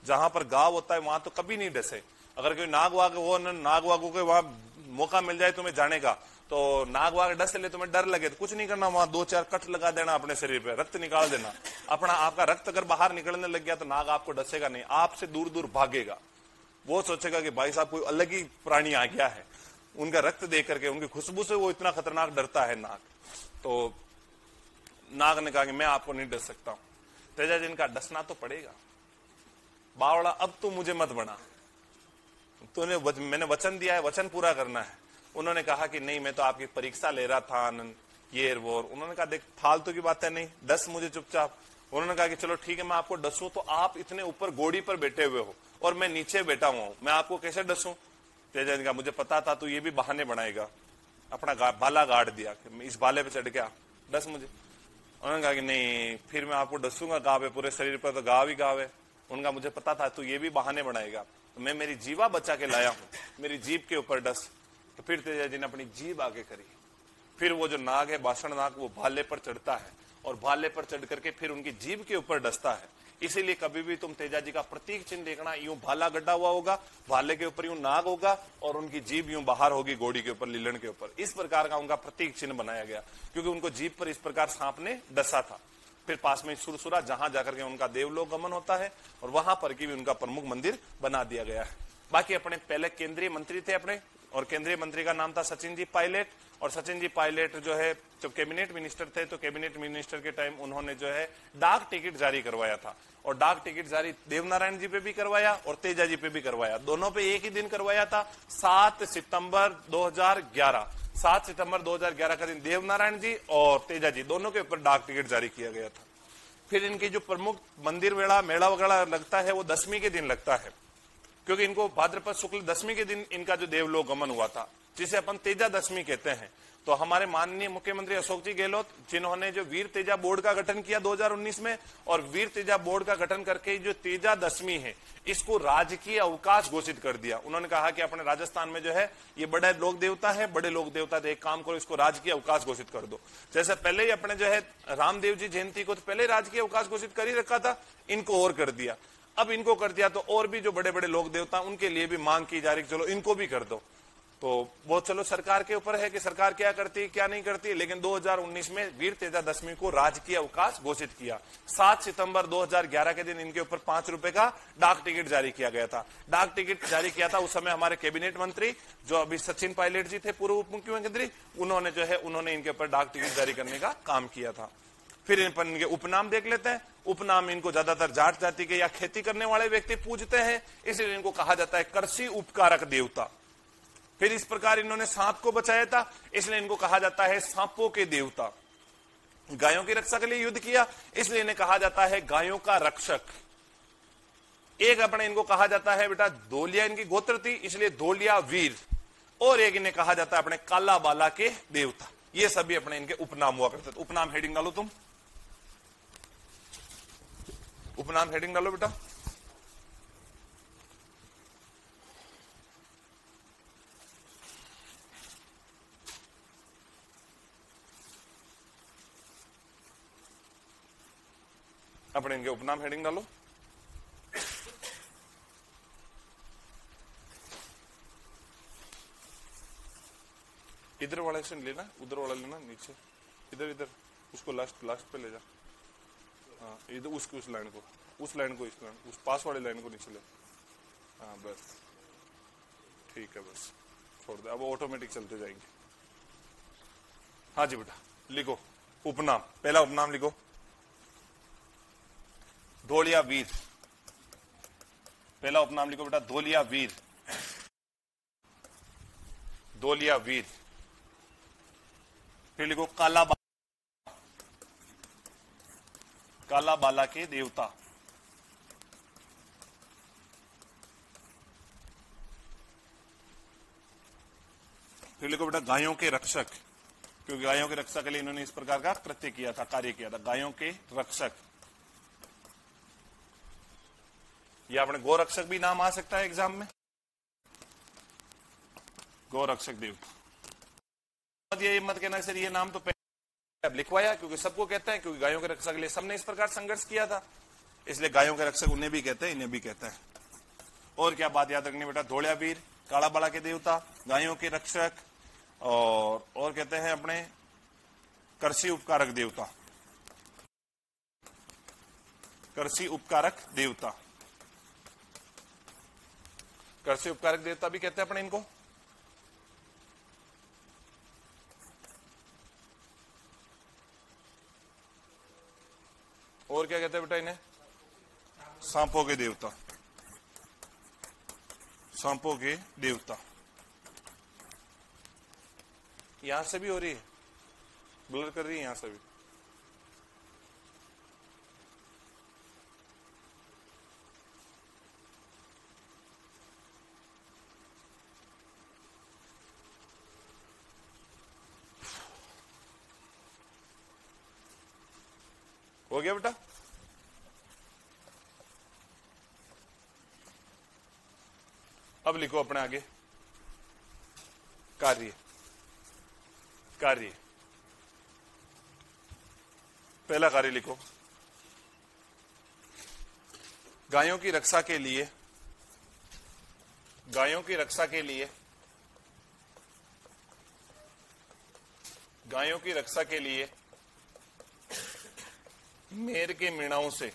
जहां पर गाव होता है वहां तो कभी नहीं डसे। अगर कोई नाग वाग हो, नाग वागों के वहां मौका मिल जाए तुम्हें जाने का, तो नाग वाग डस ले, तुम्हें डर लगे तो कुछ नहीं करना, वहां 2-4 कट लगा देना अपने शरीर पे, रक्त निकाल देना अपना। आपका रक्त अगर बाहर निकलने लग गया तो नाग आपको डसेगा नहीं, आपसे दूर दूर भागेगा। वो सोचेगा कि भाई साहब कोई अलग ही प्राणी आ गया है, उनका रक्त देख करके, उनकी खुशबू से वो इतना खतरनाक डरता है नाग। तो नाग ने कहा कि मैं आपको नहीं डस सकता हूं। तेजा जी का डसना तो पड़ेगा, बावड़ा अब तू मुझे मत बना, तूने मैंने वचन दिया है, वचन पूरा करना है। उन्होंने कहा कि नहीं, मैं तो आपकी परीक्षा ले रहा था आनंद, ये वो। उन्होंने कहा देख फालतू की बात है, नहीं डस मुझे चुपचाप। उन्होंने कहा कि चलो ठीक है मैं आपको डसूं, तो आप इतने ऊपर घोड़ी पर बैठे हुए हो और मैं नीचे बैठा हुआ हूं, मैं आपको कैसे डसूं? तेजा जी का मुझे पता था तू ये भी बहाने बनाएगा, अपना भाला गाड़ दिया कि इस भाले पे चढ़ के डस मुझे। उन्होंने कहा कि नहीं, फिर मैं आपको डसूंगा, घाव है पूरे शरीर पर, तो घाव ही घाव है। उनका मुझे पता था तू ये भी बहाने बनाएगा, तो मैं मेरी जीवा बचा के लाया हूं, मेरी जीभ के ऊपर डस। तो फिर तेजा जी ने अपनी जीभ आगे करी, फिर वो जो नाग है बासन नाग, वो भाले पर चढ़ता है और भाले पर चढ़ करके फिर उनकी जीभ के ऊपर डसता है। इसीलिए कभी भी तुम तेजा जी का प्रतीक चिन्ह देखना, यूं भाला गड्ढा हुआ होगा, भाले के ऊपर यूं नाग होगा और उनकी जीभ यूं बाहर होगी घोड़ी के ऊपर, लीलन के ऊपर। इस प्रकार का उनका प्रतीक चिन्ह बनाया गया, क्योंकि उनको जीभ पर इस प्रकार सांप ने डसा था। फिर पास में सुरसुरा, जहां जाकर के उनका देवलोक गमन होता है, और वहां पर भी उनका प्रमुख मंदिर बना दिया गया है। बाकी अपने पहले केंद्रीय मंत्री थे अपने, और केंद्रीय मंत्री का नाम था सचिन जी पायलट। और सचिन जी पायलट जो है जब कैबिनेट मिनिस्टर थे, तो कैबिनेट मिनिस्टर के टाइम उन्होंने जो है डाक टिकट जारी करवाया था, और डाक टिकट जारी देवनारायण जी पे भी करवाया और तेजा जी पे भी करवाया, दोनों पे एक ही दिन करवाया था, 7 सितंबर 2011। 7 सितंबर 2011 का दिन देवनारायण जी और तेजा जी दोनों के ऊपर डाक टिकट जारी किया गया था। फिर इनकी जो प्रमुख मंदिर मेला वगैरह लगता है वो 10वीं के दिन लगता है, क्योंकि इनको भाद्रपद शुक्ल 10वीं के दिन इनका जो देवलोक गमन हुआ था, जिसे अपन तेजा दशमी कहते हैं। तो हमारे माननीय मुख्यमंत्री अशोक जी गहलोत, जिन्होंने जो वीर तेजा बोर्ड का गठन किया 2019 में, और वीर तेजा बोर्ड का गठन करके जो तेजा दशमी है इसको राजकीय अवकाश घोषित कर दिया। उन्होंने कहा कि अपने राजस्थान में जो है ये बड़े लोक देवता है, बड़े लोक देवता एक काम करो, इसको राजकीय अवकाश घोषित कर दो। जैसे पहले ही अपने जो है रामदेव जी जयंती को तो पहले राजकीय अवकाश घोषित कर ही रखा था, इनको और कर दिया। अब इनको कर दिया तो और भी जो बड़े बड़े लोक देवता उनके लिए भी मांग की जा रही, चलो इनको भी कर दो। तो वो चलो सरकार के ऊपर है कि सरकार क्या करती है क्या नहीं करती है, लेकिन 2019 में वीर तेजा दशमी को राजकीय अवकाश घोषित किया। 7 सितंबर 2011 के दिन इनके ऊपर 5 रुपए का डाक टिकट जारी किया गया था। डाक टिकट जारी किया था उस समय हमारे कैबिनेट मंत्री जो अभी सचिन पायलट जी थे, पूर्व उप मुख्यमंत्री, उन्होंने जो है उन्होंने इनके ऊपर डाक टिकट जारी करने का काम किया था। फिर इन पर इनके उपनाम देख लेते हैं। उपनाम इनको ज्यादातर जाट जाति के या खेती करने वाले व्यक्ति पूजते हैं, इसलिए इनको कहा जाता है कृषि उपकारक देवता। फिर इस प्रकार इन्होंने सांप को बचाया था, इसलिए इनको कहा जाता है सांपों के देवता। गायों की रक्षा के लिए युद्ध किया, इसलिए इन्हें कहा जाता है गायों का रक्षक। एक अपने इनको कहा जाता है बेटा धोलिया, इनकी गोत्र थी इसलिए धोलिया वीर। और एक इन्हें कहा जाता है अपने काला बाला के देवता। ये सभी अपने इनके उपनाम हुआ करते थे। उपनाम हेडिंग डालो तुम, उपनाम हेडिंग डालो बेटा। अपने इनके उपनाम हेडिंग डालो। इधर वाला से लेना, उधर वाला लेना, नीचे इधर इधर उसको लास्ट लास्ट पे ले जा। हाँ इधर उसकी उस लाइन को, उस लाइन को, इस लाइन, उस पास वाले लाइन को नीचे ले। हाँ बस ठीक है, बस छोड़ दे, अब ऑटोमेटिक चलते जाएंगे। हाँ जी बेटा लिखो उपनाम। पहला उपनाम लिखो धोलिया वीर। पहला उपनाम लिखो बेटा धोलिया वीर, धोलिया वीर। फिर लिखो काला बाला, काला बाला के देवता। फिर लिखो बेटा गायों के रक्षक, क्योंकि गायों के रक्षा के लिए इन्होंने इस प्रकार का कृत्य किया था, कार्य किया था। गायों के रक्षक, या अपने गोरक्षक भी नाम आ सकता है एग्जाम में, गोरक्षक देवता। ये मत कहना सर ये नाम तो अब लिखवाया, क्योंकि सबको कहते हैं, क्योंकि गायों के रक्षक के लिए सबने इस प्रकार संघर्ष किया था, इसलिए गायों के रक्षक उन्हें भी कहते हैं, इन्हें भी कहते हैं। और क्या बात याद रखनी बेटा, धोलिया वीर, काला बाला के देवता, गायों के रक्षक, और कहते हैं अपने कृषि उपकारक देवता, कृषि उपकारक देवता, कृषि उपकारक देवता भी कहते हैं अपने इनको। और क्या कहते हैं बेटा इन्हें, सांपों के देवता, सांपों के देवता। यहां से भी हो रही है, ब्लर कर रही है यहां से भी। हो गया बेटा। अब लिखो अपने आगे कार्य, कार्य। पहला कार्य लिखो गायों की रक्षा के लिए, गायों की रक्षा के लिए, गायों की रक्षा के लिए मेर के मीणाओं से,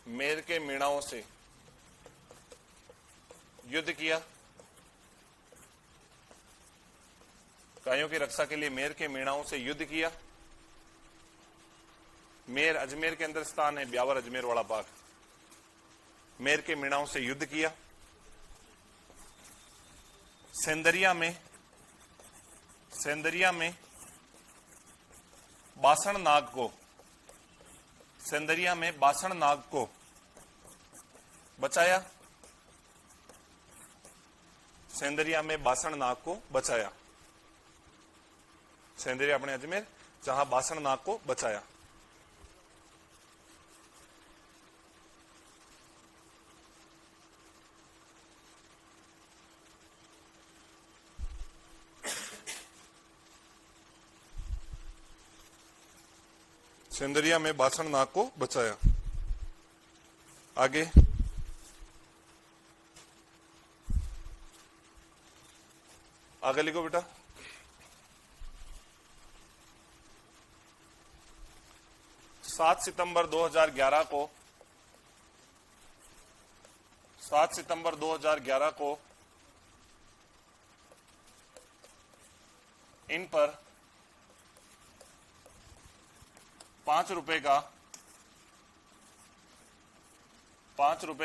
मेर के मीणाओं से युद्ध किया। गायों की रक्षा के लिए मेर के मीणाओं से युद्ध किया। मेर अजमेर के अंदर स्थान है, ब्यावर अजमेर वाला बाग। मेर के मीणाओं से युद्ध किया। सेंदरिया में, सेंदरिया में बासण नाग को, सेंदरिया में बासण नाग को बचाया। सेंदरिया में बासण नाग को बचाया। सेंदरिया अपने अजमेर, जहां बासण नाग को बचाया। सेंदरिया में बासण नाग को बचाया। आगे आगे लिखो बेटा। सात सितंबर 2011 को इन पर 5 रुपए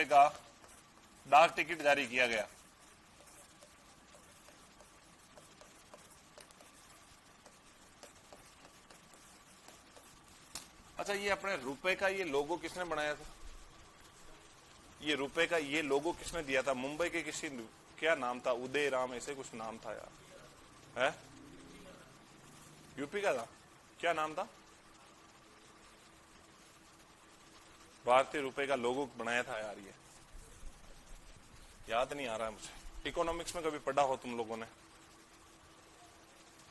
का डाक टिकट जारी किया गया। अच्छा, ये अपने रुपए का ये लोगो किसने बनाया था? ये रुपए का ये लोगो किसने दिया था? मुंबई के किसी, क्या नाम था, उदय राम ऐसे कुछ नाम था यार, है? यूपी का था, क्या नाम था? भारतीय रुपए का लोगो बनाया था यार, ये याद नहीं आ रहा है मुझे। इकोनॉमिक्स में कभी पढ़ा हो तुम लोगों ने?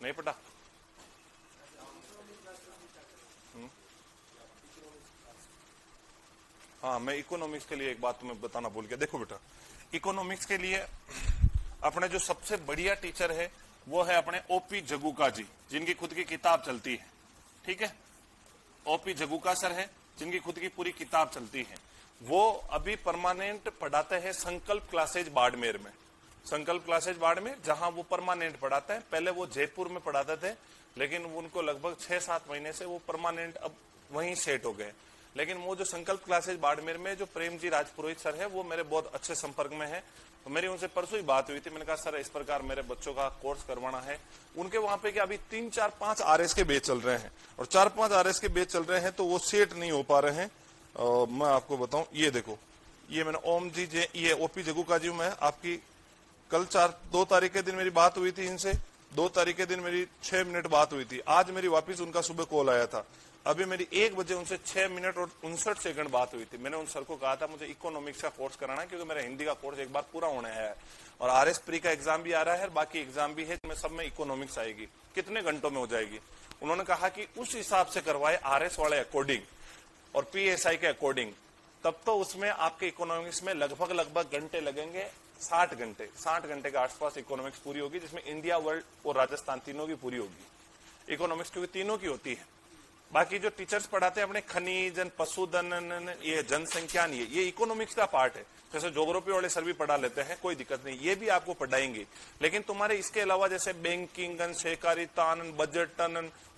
नहीं पढ़ा? हाँ, मैं इकोनॉमिक्स के लिए एक बात तुम्हें बताना भूल गया। देखो बेटा, इकोनॉमिक्स के लिए अपने जो सबसे बढ़िया टीचर है वो है अपने ओपी जगुका जी, जिनकी खुद की किताब चलती है। ठीक है, ओपी जगुका सर है जिनकी खुद की पूरी किताब चलती है। वो अभी परमानेंट पढ़ाते हैं संकल्प क्लासेज बाड़मेर में। संकल्प क्लासेज बाड़मेर, जहां वो परमानेंट पढ़ाते हैं। पहले वो जयपुर में पढ़ाते थे, लेकिन उनको लगभग 6-7 महीने से वो परमानेंट अब वहीं सेट हो गए। लेकिन वो जो संकल्प क्लासेज बाड़मेर में जो प्रेम जी राजपुरोहित सर है, वो मेरे बहुत अच्छे संपर्क में है। तो मेरी उनसे परसों ही बात हुई थी। मैंने कहा सर इस प्रकार मेरे बच्चों का कोर्स करवाना है। उनके वहां पे क्या अभी 3-4-5 आरएस के बैच चल रहे हैं, और 4-5 आरएस के बैच चल रहे हैं, तो वो सेट नहीं हो पा रहे हैं। मैं आपको बताऊं, ये देखो, ये मैंने ओम जी ये ओपी जगुका जी में आपकी कल 2 तारीख के दिन मेरी बात हुई थी इनसे। 2 तारीख के दिन मेरी 6 मिनट बात हुई थी। आज मेरी वापिस उनका सुबह कॉल आया था। अभी मेरी 1 बजे उनसे 6 मिनट और 59 सेकंड बात हुई थी। मैंने उन सर को कहा था मुझे इकोनॉमिक्स का कोर्स कराना है, क्योंकि मेरा हिंदी का कोर्स एक बार पूरा होने है, और आरएस प्री का एग्जाम भी आ रहा है, और बाकी एग्जाम भी है, मैं सब में इकोनॉमिक्स आएगी। कितने घंटों में हो जाएगी? उन्होंने कहा कि उस हिसाब से करवाए आरएस वाले अकॉर्डिंग और पीएसआई के अकॉर्डिंग, तब तो उसमें आपके इकोनॉमिक्स में लगभग घंटे लगेंगे, 60 घंटे। 60 घंटे के आसपास इकोनॉमिक्स पूरी होगी, जिसमें इंडिया, वर्ल्ड और राजस्थान तीनों की पूरी होगी इकोनॉमिक्स, क्योंकि तीनों की होती है। बाकी जो टीचर्स पढ़ाते हैं अपने खनिज, पशुधन, ये जनसंख्या नहीं है, ये इकोनॉमिक्स का पार्ट है। जैसे ज्योग्राफी वाले सर भी पढ़ा लेते हैं, कोई दिक्कत नहीं, ये भी आपको पढ़ाएंगे। लेकिन तुम्हारे इसके अलावा जैसे बैंकिंग, सहकारिता, बजट,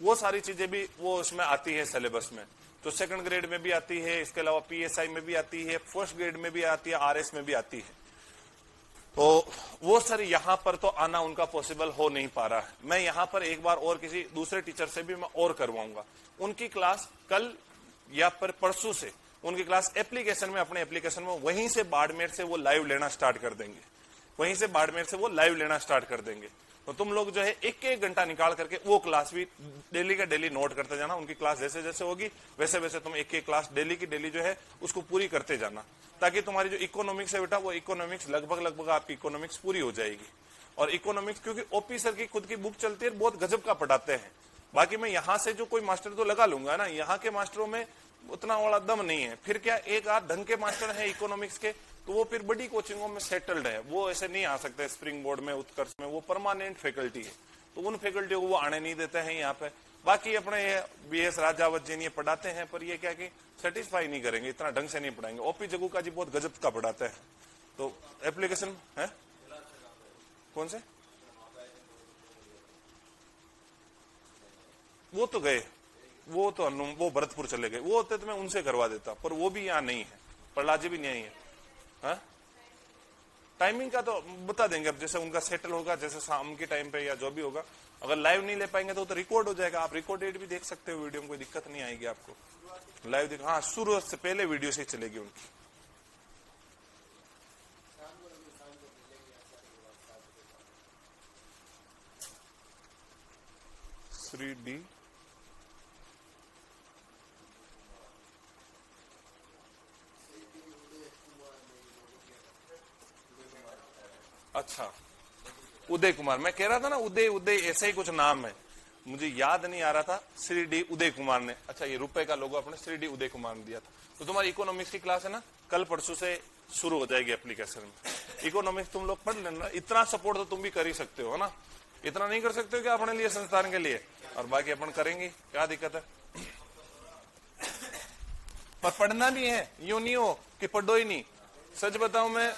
वो सारी चीजें भी वो उसमें आती है सिलेबस में, तो 2nd ग्रेड में भी आती है। इसके अलावा पीएसआई में भी आती है, 1st ग्रेड में भी आती है, आरएस में भी आती है। तो वो सर यहाँ पर तो आना उनका पॉसिबल हो नहीं पा रहा है। मैं यहाँ पर एक बार और किसी दूसरे टीचर से भी मैं और करवाऊंगा। उनकी क्लास कल या परसों से उनकी क्लास एप्लीकेशन में, अपने एप्लीकेशन में वहीं से बाड़मेर से वो लाइव लेना स्टार्ट कर देंगे। वहीं से बाड़मेर से वो लाइव लेना स्टार्ट कर देंगे। तो तुम लोग जो है 1-1 घंटा निकाल करके वो क्लास भी डेली का डेली नोट करते जाना। उनकी क्लास जैसे जैसे होगी वैसे वैसे तुम 1-1 क्लास डेली की डेली जो है उसको पूरी करते जाना, ताकि तुम्हारी जो इकोनॉमिक्स है बेटा, वो इकोनॉमिक्स लगभग आपकी इकोनॉमिक्स पूरी हो जाएगी। और इकोनॉमिक्स क्योंकि ओपी सर की खुद की बुक चलती है, बहुत गजब का पढ़ाते हैं। बाकी मैं यहाँ से जो कोई मास्टर तो लगा लूंगा ना, यहाँ के मास्टरों में उतना वाला दम नहीं है। फिर क्या एक आध ढंग के मास्टर है इकोनॉमिक्स के, तो वो फिर बड़ी कोचिंगों में सेटल्ड है, वो ऐसे नहीं आ सकते स्प्रिंग बोर्ड में, उत्कर्ष में, वो परमानेंट फैकल्टी है, तो उन फैकल्टी को वो आने नहीं देते हैं यहाँ पे। बाकी अपने ये बीएस राजावत जी ये पढ़ाते हैं, पर ये क्या कि सेटिस्फाई नहीं करेंगे, इतना ढंग से नहीं पढ़ाएंगे। ओपी जगुका जी बहुत गजब का पढ़ाते हैं। तो एप्लीकेशन है कौन से, वो तो गए, वो तो वो भरतपुर चले गए, वो होते तो मैं उनसे करवा देता, पर वो भी यहाँ नहीं है, प्रहलाद भी नहीं है। हाँ? टाइमिंग का तो बता देंगे, अब जैसे उनका सेटल होगा, जैसे शाम के टाइम पे या जो भी होगा। अगर लाइव नहीं ले पाएंगे तो रिकॉर्ड हो जाएगा, आप रिकॉर्डेड भी देख सकते हो वीडियो में, कोई दिक्कत नहीं आएगी आपको। लाइव देख, हाँ शुरू से पहले वीडियो से चलेगी उनकी। श्री डी अच्छा उदय कुमार, मैं कह रहा था ना उदय उदय ऐसा ही कुछ नाम है, मुझे याद नहीं आ रहा था। श्री डी उदय कुमार ने, अच्छा ये रुपए का लोगो अपने श्री डी उदय कुमार ने दिया था। तो तुम्हारी इकोनॉमिक्स की क्लास है ना, कल परसों से शुरू हो जाएगी एप्लीकेशन में। इकोनॉमिक्स तुम लोग पढ़ लेना, इतना सपोर्ट तो तुम भी कर ही सकते हो ना, इतना नहीं कर सकते हो क्या अपने लिए, संस्थान के लिए, और बाकी अपन करेंगे, क्या दिक्कत है। पर पढ़ना भी है, यूं नहीं हो कि पढ़ो ही नहीं। सच बताऊं मैं,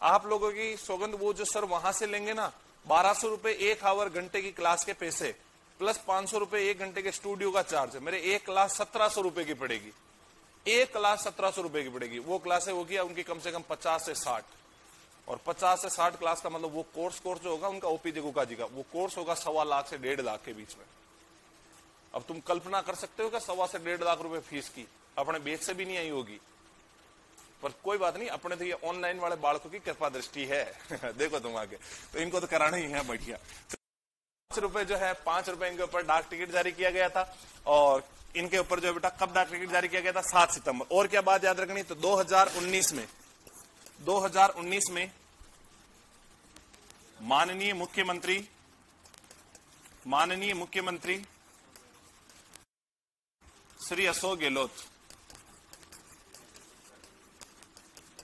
आप लोगों की सौगंध, वो जो सर वहां से लेंगे ना, 1200 रुपए 1 आवर घंटे की क्लास के पैसे प्लस 500 रुपए 1 घंटे के स्टूडियो का चार्ज है, मेरे एक क्लास 1700 रुपए की पड़ेगी, एक क्लास 1700 रुपए की पड़ेगी। वो क्लासें होगी उनकी कम से कम 50 से 60, और 50 से 60 क्लास का मतलब वो कोर्स जो होगा उनका ओपी गुका जी का, वो कोर्स होगा 1.25 लाख से 1.5 लाख के बीच में। अब तुम कल्पना कर सकते हो क्या 1.25 से 1.5 लाख रुपए फीस की अपने बेच से भी नहीं आई होगी। पर कोई बात नहीं, अपने तो ये ऑनलाइन वाले बालकों की कृपा दृष्टि है देखो तुम आगे, तो इनको तो कराना ही है बढ़िया। 5 रुपए जो है, 5 रुपए इनके ऊपर डाक टिकट जारी किया गया था, और इनके ऊपर जो है बेटा कब डाक टिकट जारी किया गया था, 7 सितंबर। और क्या बात याद रखनी, तो 2019 में माननीय मुख्यमंत्री श्री अशोक गहलोत,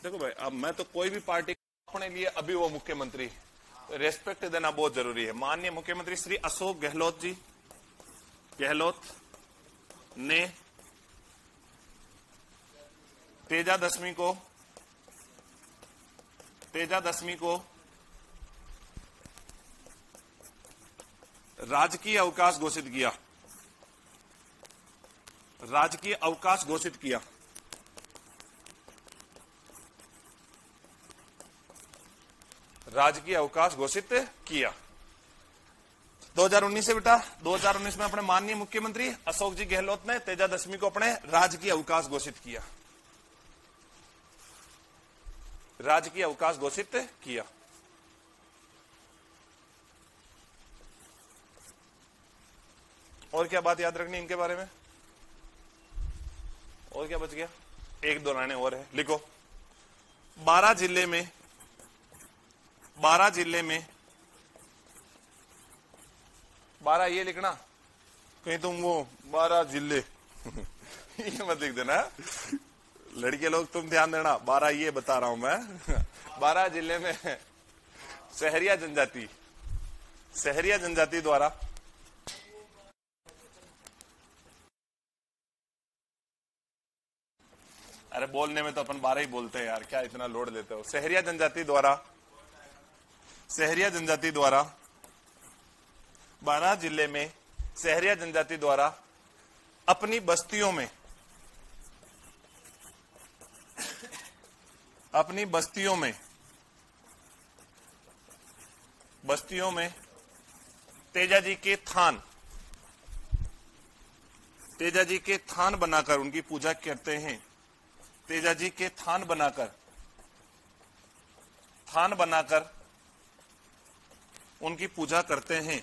देखो भाई अब मैं तो कोई भी पार्टी अपने लिए अभी वो मुख्यमंत्री, रेस्पेक्ट देना बहुत जरूरी है। माननीय मुख्यमंत्री श्री अशोक गहलोत जी, गहलोत ने तेजा दशमी को राजकीय अवकाश घोषित किया, राजकीय अवकाश घोषित किया। राजकीय अवकाश घोषित किया 2019 से बेटा। 2019 में अपने माननीय मुख्यमंत्री अशोक जी गहलोत ने तेजा दशमी को अपने राजकीय अवकाश घोषित किया, राजकीय अवकाश घोषित किया। और क्या बात याद रखनी इनके बारे में, और क्या बच गया, 1-2 लाइनें और है, लिखो। 12 जिले में 12 ये लिखना, कहीं तुम वो 12 जिले ये मत लिख देना, लड़के लोग तुम ध्यान देना, 12 ये बता रहा हूं मैं 12 जिले में सहरिया जनजाति द्वारा अरे बोलने में तो अपन 12 ही बोलते हैं यार, क्या इतना लोड लेते हो। सहरिया जनजाति द्वारा 12 जिले में सहरिया जनजाति द्वारा अपनी बस्तियों में तेजा जी के थान बनाकर उनकी पूजा करते हैं। तेजा जी के थान बनाकर उनकी पूजा करते हैं,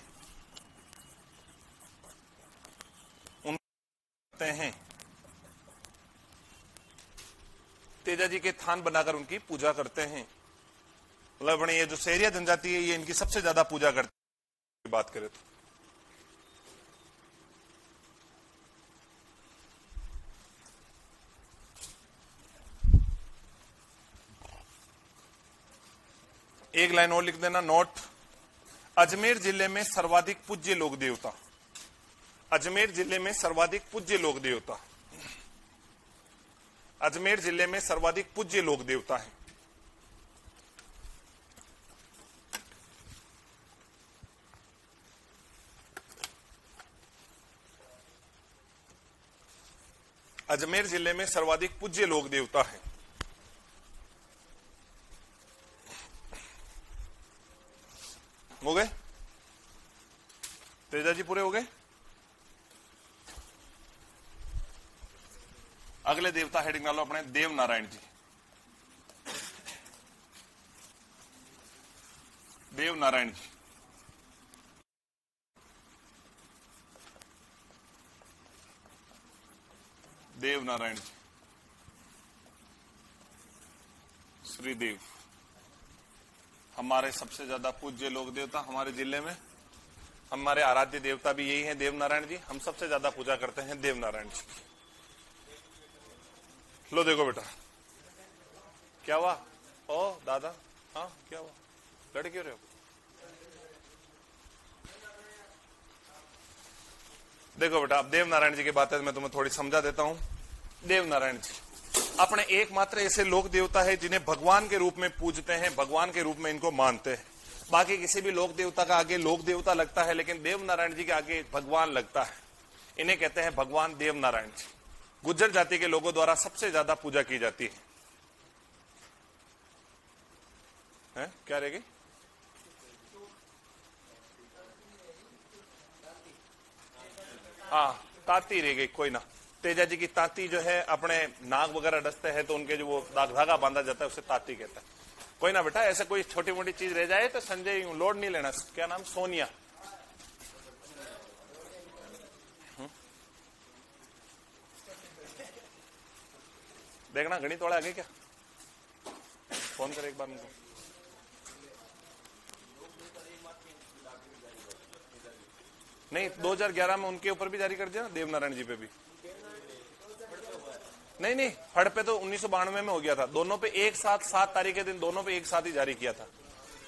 तेजा जी के थान बनाकर उनकी पूजा करते हैं। मतलब अपने ये जो सहरिया जनजाति है ये इनकी सबसे ज्यादा पूजा करती है, बात करें तो। एक लाइन और लिख देना, नोट। अजमेर जिले में सर्वाधिक पूज्य लोक देवता, अजमेर जिले में सर्वाधिक पूज्य लोक देवता, अजमेर जिले में सर्वाधिक पूज्य लोक देवता है। अजमेर जिले में सर्वाधिक पूज्य लोक देवता है। हो गए तेजा जी, पूरे हो गए। अगले देवता हेडिंग डालो अपने देव नारायण जी। देव नारायण जी देव नारायण जी, श्रीदेव, हमारे सबसे ज्यादा पूज्य लोक देवता हमारे जिले में। हमारे आराध्य देवता भी यही है, देव नारायण जी। हम सबसे ज्यादा पूजा करते हैं देव नारायण जी की। लो देखो बेटा, क्या हुआ? ओ दादा, हाँ क्या हुआ? लड़ क्यों रहे हो? देखो बेटा, अब देव नारायण जी की बात है, मैं तुम्हें थोड़ी समझा देता हूं। देव नारायण जी अपने एकमात्र ऐसे लोक देवता है जिन्हें भगवान के रूप में पूजते हैं, भगवान के रूप में इनको मानते हैं। बाकी किसी भी लोक देवता का आगे लोक देवता लगता है, लेकिन देव नारायण जी के आगे भगवान लगता है। इन्हें कहते हैं भगवान देव नारायण जी। गुज्जर जाति के लोगों द्वारा सबसे ज्यादा पूजा की जाती है? क्या रहेगी? हाँ, ताती रह गई, कोई ना। तेजा जी की ताती जो है, अपने नाग वगैरह डसते हैं तो उनके जो वो धागा बांधा जाता है उसे ताती कहता है। कोई ना बेटा, ऐसे कोई छोटी मोटी चीज रह जाए तो संजय लोड नहीं लेना। क्या नाम? सोनिया। देखना गणित वाले आगे क्या, फोन कर एक बार उनको। नहीं, 2011 में उनके ऊपर भी जारी कर दिया ना, देव नारायण जी पे भी। नहीं, फड़ पे तो 1992 में हो गया था। दोनों पे एक साथ 7 तारीख के दिन दोनों पे एक साथ ही जारी किया था,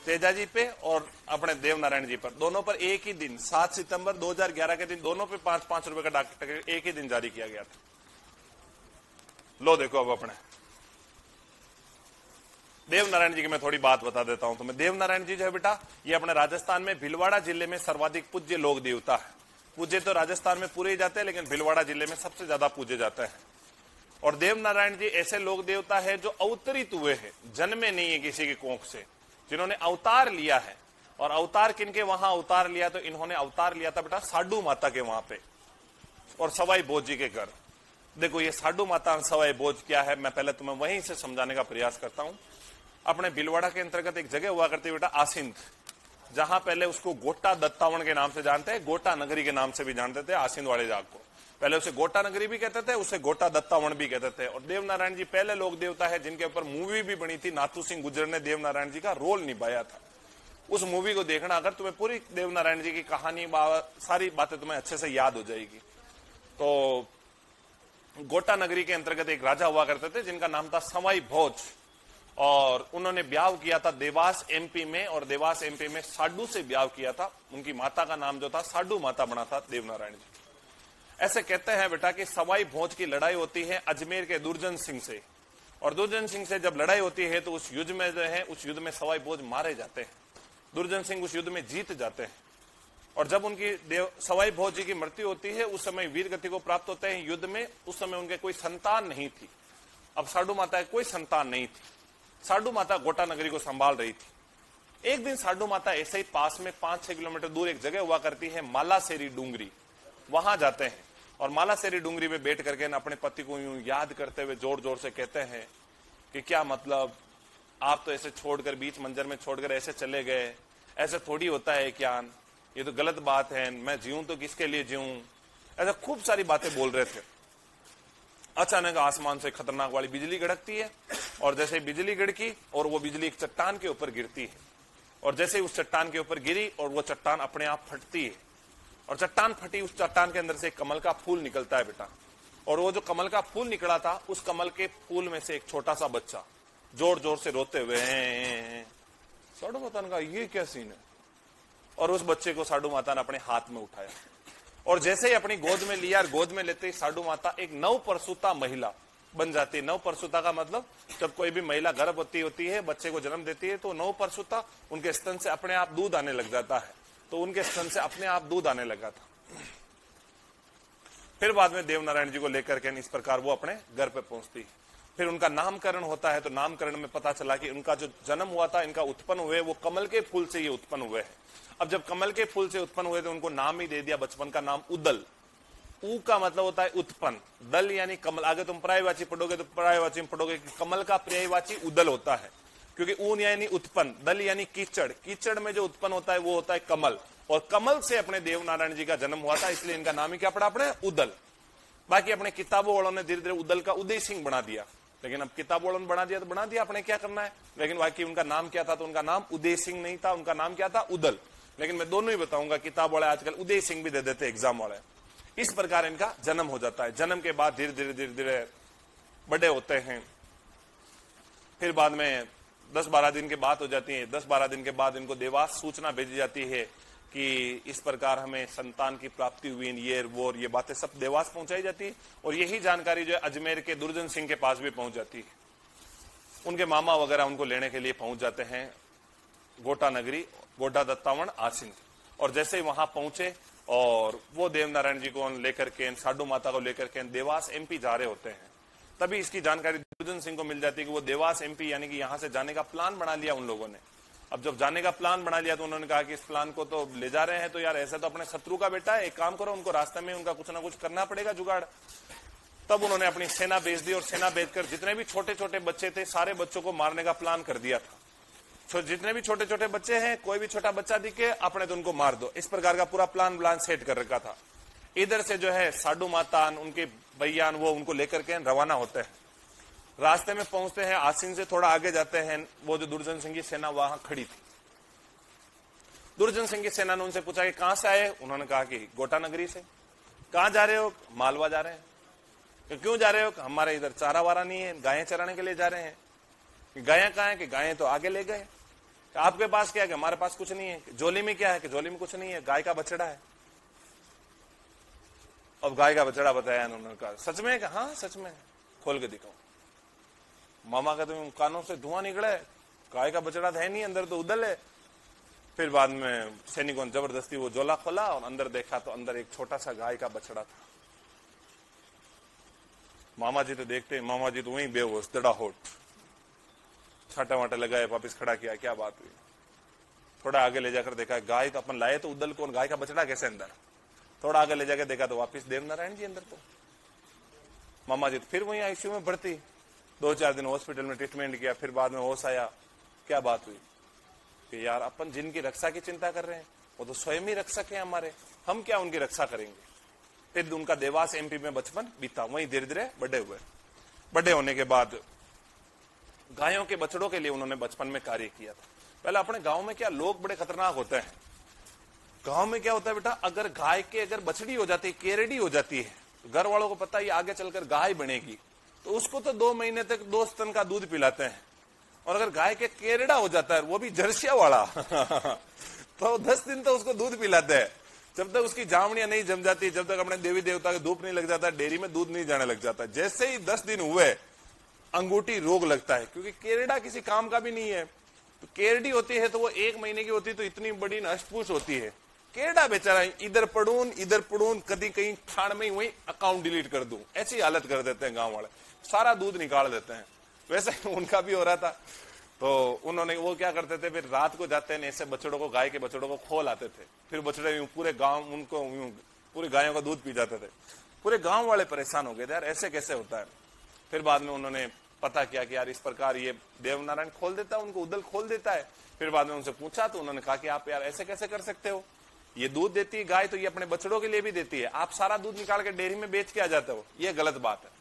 तेजा जी पे और अपने देव नारायण जी पर। दोनों पर एक ही दिन 7 सितंबर 2011 के दिन दोनों पे 5-5 रुपए का डाक टिकट एक ही दिन जारी किया गया था। लो देखो, अब अपने देव नारायण जी की मैं थोड़ी बात बता देता हूं तुम्हें। देव नारायण जी जो है बेटा, ये अपने राजस्थान में भीलवाड़ा जिले में सर्वाधिक पूज्य लोक देवता है। पूजे तो राजस्थान में पूरे ही जाते हैं, लेकिन भीलवाड़ा जिले में सबसे ज्यादा पूजे जाते हैं। और देव नारायण जी ऐसे लोक देवता है जो अवतरित हुए हैं, जन्मे नहीं है किसी की कोख से, जिन्होंने अवतार लिया है। और अवतार किनके वहां अवतार लिया? तो इन्होंने अवतार लिया था बेटा साडू माता के वहां पे और सवाई भोज जी के घर। देखो, ये साडू माता और सवाई भोज क्या है, मैं पहले तुम्हें वहीं से समझाने का प्रयास करता हूं। अपने भीलवाड़ा के अंतर्गत एक जगह हुआ करती है बेटा, आसिंद, जहां पहले उसको गोटा दत्तावण के नाम से जानते हैं, गोटा नगरी के नाम से भी जानते थे आसिंद वाले जाग को। पहले उसे गोटा नगरी भी कहते थे, उसे गोटा दत्तावण भी कहते थे। और देव नारायण जी पहले लोक देवता है जिनके ऊपर मूवी भी बनी थी। नाथू सिंह गुर्जर ने देव नारायण जी का रोल निभाया था। उस मूवी को देखना, अगर तुम्हें पूरी देव नारायण जी की कहानी सारी बातें तुम्हें अच्छे से याद हो जाएगी। तो गोटा नगरी के अंतर्गत एक राजा हुआ करते थे जिनका नाम था सवाई भोज, और उन्होंने ब्याह किया था देवास एमपी में, और देवास एमपी में साडू से ब्याह किया था। उनकी माता का नाम जो था साडू माता बना था देव नारायण जी। ऐसे कहते हैं बेटा कि सवाई भोज की लड़ाई होती है अजमेर के दुर्जन सिंह से, और दुर्जन सिंह से जब लड़ाई होती है तो उस युद्ध में जो है, उस युद्ध में सवाई भोज मारे जाते हैं। दुर्जन सिंह उस युद्ध में जीत जाते हैं। और जब उनकी सवाई भोज जी की मृत्यु होती है, उस समय वीर गति को प्राप्त होते हैं युद्ध में। उस समय उनके कोई संतान नहीं थी। अब साडू माता की कोई संतान नहीं थी। साडू माता गोटा नगरी को संभाल रही थी। एक दिन साडू माता ऐसे ही पास में 5-6 किलोमीटर दूर एक जगह हुआ करती है मालासेरी डूंगरी, वहां जाते हैं। और मालासेरी डूंगरी में बैठ करके ना अपने पति को यूं याद करते हुए जोर जोर से कहते हैं कि क्या मतलब, आप तो ऐसे छोड़कर बीच मंजर में छोड़कर ऐसे चले गए, ऐसे थोड़ी होता है क्या, ये तो गलत बात है, मैं जीऊं तो किसके लिए जीऊं। ऐसा खूब सारी बातें बोल रहे थे। अचानक आसमान से खतरनाक वाली बिजली गड़कती है, और जैसे बिजली गड़की और वो बिजली एक चट्टान के ऊपर गिरती है, और जैसे उस चट्टान के ऊपर गिरी और वो चट्टान अपने आप फटती है, और चट्टान फटी, उस चट्टान के अंदर से एक कमल का फूल निकलता है बेटा। और वो जो कमल का फूल निकला था, उस कमल के फूल में से एक छोटा सा बच्चा जोर जोर से रोते हुए साडू माता ने कहा ये क्या सीन है, और उस बच्चे को साडू माता ने अपने हाथ में उठाया, और जैसे ही अपनी गोद में लिया, और गोद में लेते ही साडू माता एक नवप्रसूता महिला बन जाती है। नवप्रसूता का मतलब, जब कोई भी महिला गर्भवती होती है, बच्चे को जन्म देती है, तो नवप्रसूता, उनके स्तन से अपने आप दूध आने लग जाता है। तो उनके स्तन से अपने आप दूध आने लगा था। फिर बाद में देव नारायण जी को लेकर के इस प्रकार वो अपने घर पे पहुंचती है। फिर उनका नामकरण होता है, तो नामकरण में पता चला कि उनका जो जन्म हुआ था, इनका उत्पन्न हुए वो कमल के फूल से ये उत्पन्न हुए हैं। अब जब कमल के फूल से उत्पन्न हुए तो उनको नाम ही दे दिया बचपन का नाम उदल। ऊ का मतलब होता है उत्पन्न, दल यानी कमल। आगे तुम पर्यायवाची पढ़ोगे तो पर्यायवाची में पढ़ोगे कि कमल का पर्यायवाची उदल होता है, क्योंकि ऊन यानी उत्पन्न, दल यानी कीचड़, कीचड़ में जो उत्पन्न होता है वो होता है कमल, और कमल से अपने देव नारायण जी का जन्म हुआ था, इसलिए इनका नाम ही क्या पड़ा अपने, उदल। बाकी अपने किताबों वालों ने धीरे धीरे उदल का उदय सिंह बना दिया, लेकिन अब किताबों वालों ने बना दिया तो बना दिया, अपने क्या करना है। लेकिन बाकी उनका नाम क्या था, तो उनका नाम उदय सिंह नहीं था, उनका नाम क्या था, उदल। लेकिन मैं दोनों ही बताऊंगा, किताब वाले आजकल उदय सिंह भी दे देते एग्जाम वाले। इस प्रकार इनका जन्म हो जाता है। जन्म के बाद धीरे धीरे धीरे धीरे बड़े होते हैं, फिर बाद में 10-12 दिन के बाद हो जाती है। 10-12 दिन के बाद इनको देवास सूचना भेजी जाती है कि इस प्रकार हमें संतान की प्राप्ति हुई, ये वो ये बातें सब देवास पहुंचाई जाती है। और यही जानकारी जो है अजमेर के दुर्जन सिंह के पास भी पहुंच जाती है। उनके मामा वगैरह उनको लेने के लिए पहुंच जाते हैं गोटा नगरी, गोटा दत्तावण आसिन। और जैसे ही वहां पहुंचे और वो देवनारायण जी को लेकर के, साडू माता को लेकर के देवास एमपी जा रहे होते हैं, तभी इसकी जानकारी दुर्जन सिंह को मिल जाती है कि वो देवास एमपी यानी कि यहां से जाने का प्लान बना लिया उन लोगों ने। अब जब जाने का प्लान बना लिया तो उन्होंने कहा कि इस प्लान को तो ले जा रहे हैं तो यार ऐसा तो अपने शत्रु का बेटा है, एक काम करो उनको रास्ते में उनका कुछ ना कुछ करना पड़ेगा जुगाड़। तब उन्होंने अपनी सेना भेज दी और सेना भेजकर जितने भी छोटे छोटे बच्चे थे सारे बच्चों को मारने का प्लान कर दिया था। जितने भी छोटे छोटे बच्चे हैं, कोई भी छोटा बच्चा दिखे अपने तो उनको मार दो, इस प्रकार का पूरा प्लान सेट कर रखा था। इधर से जो है साडू माता उनके भैयान वो उनको लेकर के रवाना होते हैं। रास्ते में पहुंचते हैं, आसिन से थोड़ा आगे जाते हैं, वो जो दुर्जन सिंह की सेना वहां खड़ी थी। दुर्जन सिंह की सेना ने उनसे पूछा कि कहां से आए, उन्होंने कहा कि गोटा नगरी से। कहां जा रहे हो, मालवा जा रहे हैं। क्यों जा रहे हो, हमारे इधर चारा वारा नहीं है, गायें चराने के लिए जा रहे हैं। गायें कहां है, कि गायें तो आगे ले गए। आपके पास क्या है, कि हमारे पास कुछ नहीं है। जोली में क्या है, कि जोली में कुछ नहीं है, गाय का बछड़ा है। अब गाय का बछड़ा बताया उन्होंने कहा सच में, हाँ सच में, खोल के दिखाओ। मामा का तो कानों से धुआं निकला है, गाय का बछड़ा है नहीं, अंदर तो उदल है। फिर बाद में सैनिकों ने जबरदस्ती वो झोला खोला और अंदर देखा तो अंदर एक छोटा सा गाय का बछड़ा था। मामा जी तो देखते, मामा जी तो वहीं बेहोश दड़ा होठ, छाटा वाटा लगाए, वापिस खड़ा किया, क्या बात हुई। थोड़ा आगे ले जाकर देखा गाय तो अपन लाए तो उदल कौन, गाय का बछड़ा कैसे अंदर। थोड़ा आगे ले जाकर देखा तो वापिस देवनारायण जी अंदर। तो मामा जी तो फिर वहीं आईसीयू में भर्ती, 2-4 दिन हॉस्पिटल में ट्रीटमेंट किया। फिर बाद में होश आया, क्या बात हुई कि यार अपन जिनकी रक्षा की चिंता कर रहे हैं वो तो स्वयं ही रक्षक है हमारे, हम क्या उनकी रक्षा करेंगे। फिर उनका देवास एमपी में बचपन बीता, वहीं धीरे धीरे बड़े हुए। बड़े होने के बाद गायों के बछड़ों के लिए उन्होंने बचपन में कार्य किया था। पहले अपने गांव में क्या लोग बड़े खतरनाक होते हैं। गांव में क्या होता है बेटा, अगर गाय के अगर बछड़ी हो जाती है, केरड़ी हो जाती है, तो घर वालों को पता है ये आगे चलकर गाय बनेगी, तो उसको तो 2 महीने तक 2 स्तन का दूध पिलाते हैं। और अगर गाय के केरड़ा हो जाता है, वो भी जर्सिया वाला तो 10 दिन तो उसको दूध पिलाते हैं, जब तक उसकी जामड़ियां नहीं जम जाती, जब तक अपने देवी देवता के धूप नहीं लग जाता, डेयरी में दूध नहीं जाने लग जाता। जैसे ही 10 दिन हुए अंगूठी रोग लगता है, क्योंकि केरड़ा किसी काम का भी नहीं है। तो केरड़ी होती है तो वो 1 महीने की होती है, तो इतनी बड़ी अष्टपुष्ट होती है। केरड़ा बेचारा इधर पड़ून कभी कहीं ठाण में वही अकाउंट डिलीट कर दूं, ऐसी हालत कर देते हैं गांव वाले, सारा दूध निकाल देते हैं। वैसे उनका भी हो रहा था। तो उन्होंने वो क्या करते थे, फिर रात को जाते हैं ऐसे बछड़ों को, गाय के बछड़ों को खोल आते थे, फिर बछड़े पूरे गांव उनको पूरी गायों का दूध पी जाते थे। पूरे गांव वाले परेशान हो गए थे, यार ऐसे कैसे होता है। फिर बाद में उन्होंने पता किया कि यार इस प्रकार ये देवनारायण खोल देता है, उनको उदल खोल देता है। फिर बाद में उनसे पूछा तो उन्होंने कहा कि आप यार ऐसे कैसे कर सकते हो, ये दूध देती है गाय तो ये अपने बछड़ों के लिए भी देती है, आप सारा दूध निकाल के डेयरी में बेच के आ जाते हो, ये गलत बात है।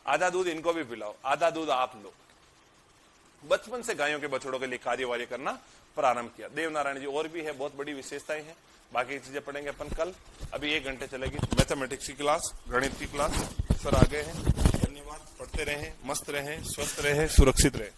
आधा दूध इनको भी पिलाओ, आधा दूध आप लो। बचपन से गायों के बछड़ों के लिए कार्यवाही करना प्रारंभ किया। देवनारायण जी और भी है, बहुत बड़ी विशेषताएं हैं, बाकी चीजें पढ़ेंगे अपन कल। अभी 1 घंटे चलेगी मैथमेटिक्स की क्लास, गणित की क्लास। सर आ गए हैं, धन्यवाद। पढ़ते रहें, मस्त रहें, स्वस्थ रहें, सुरक्षित रहें।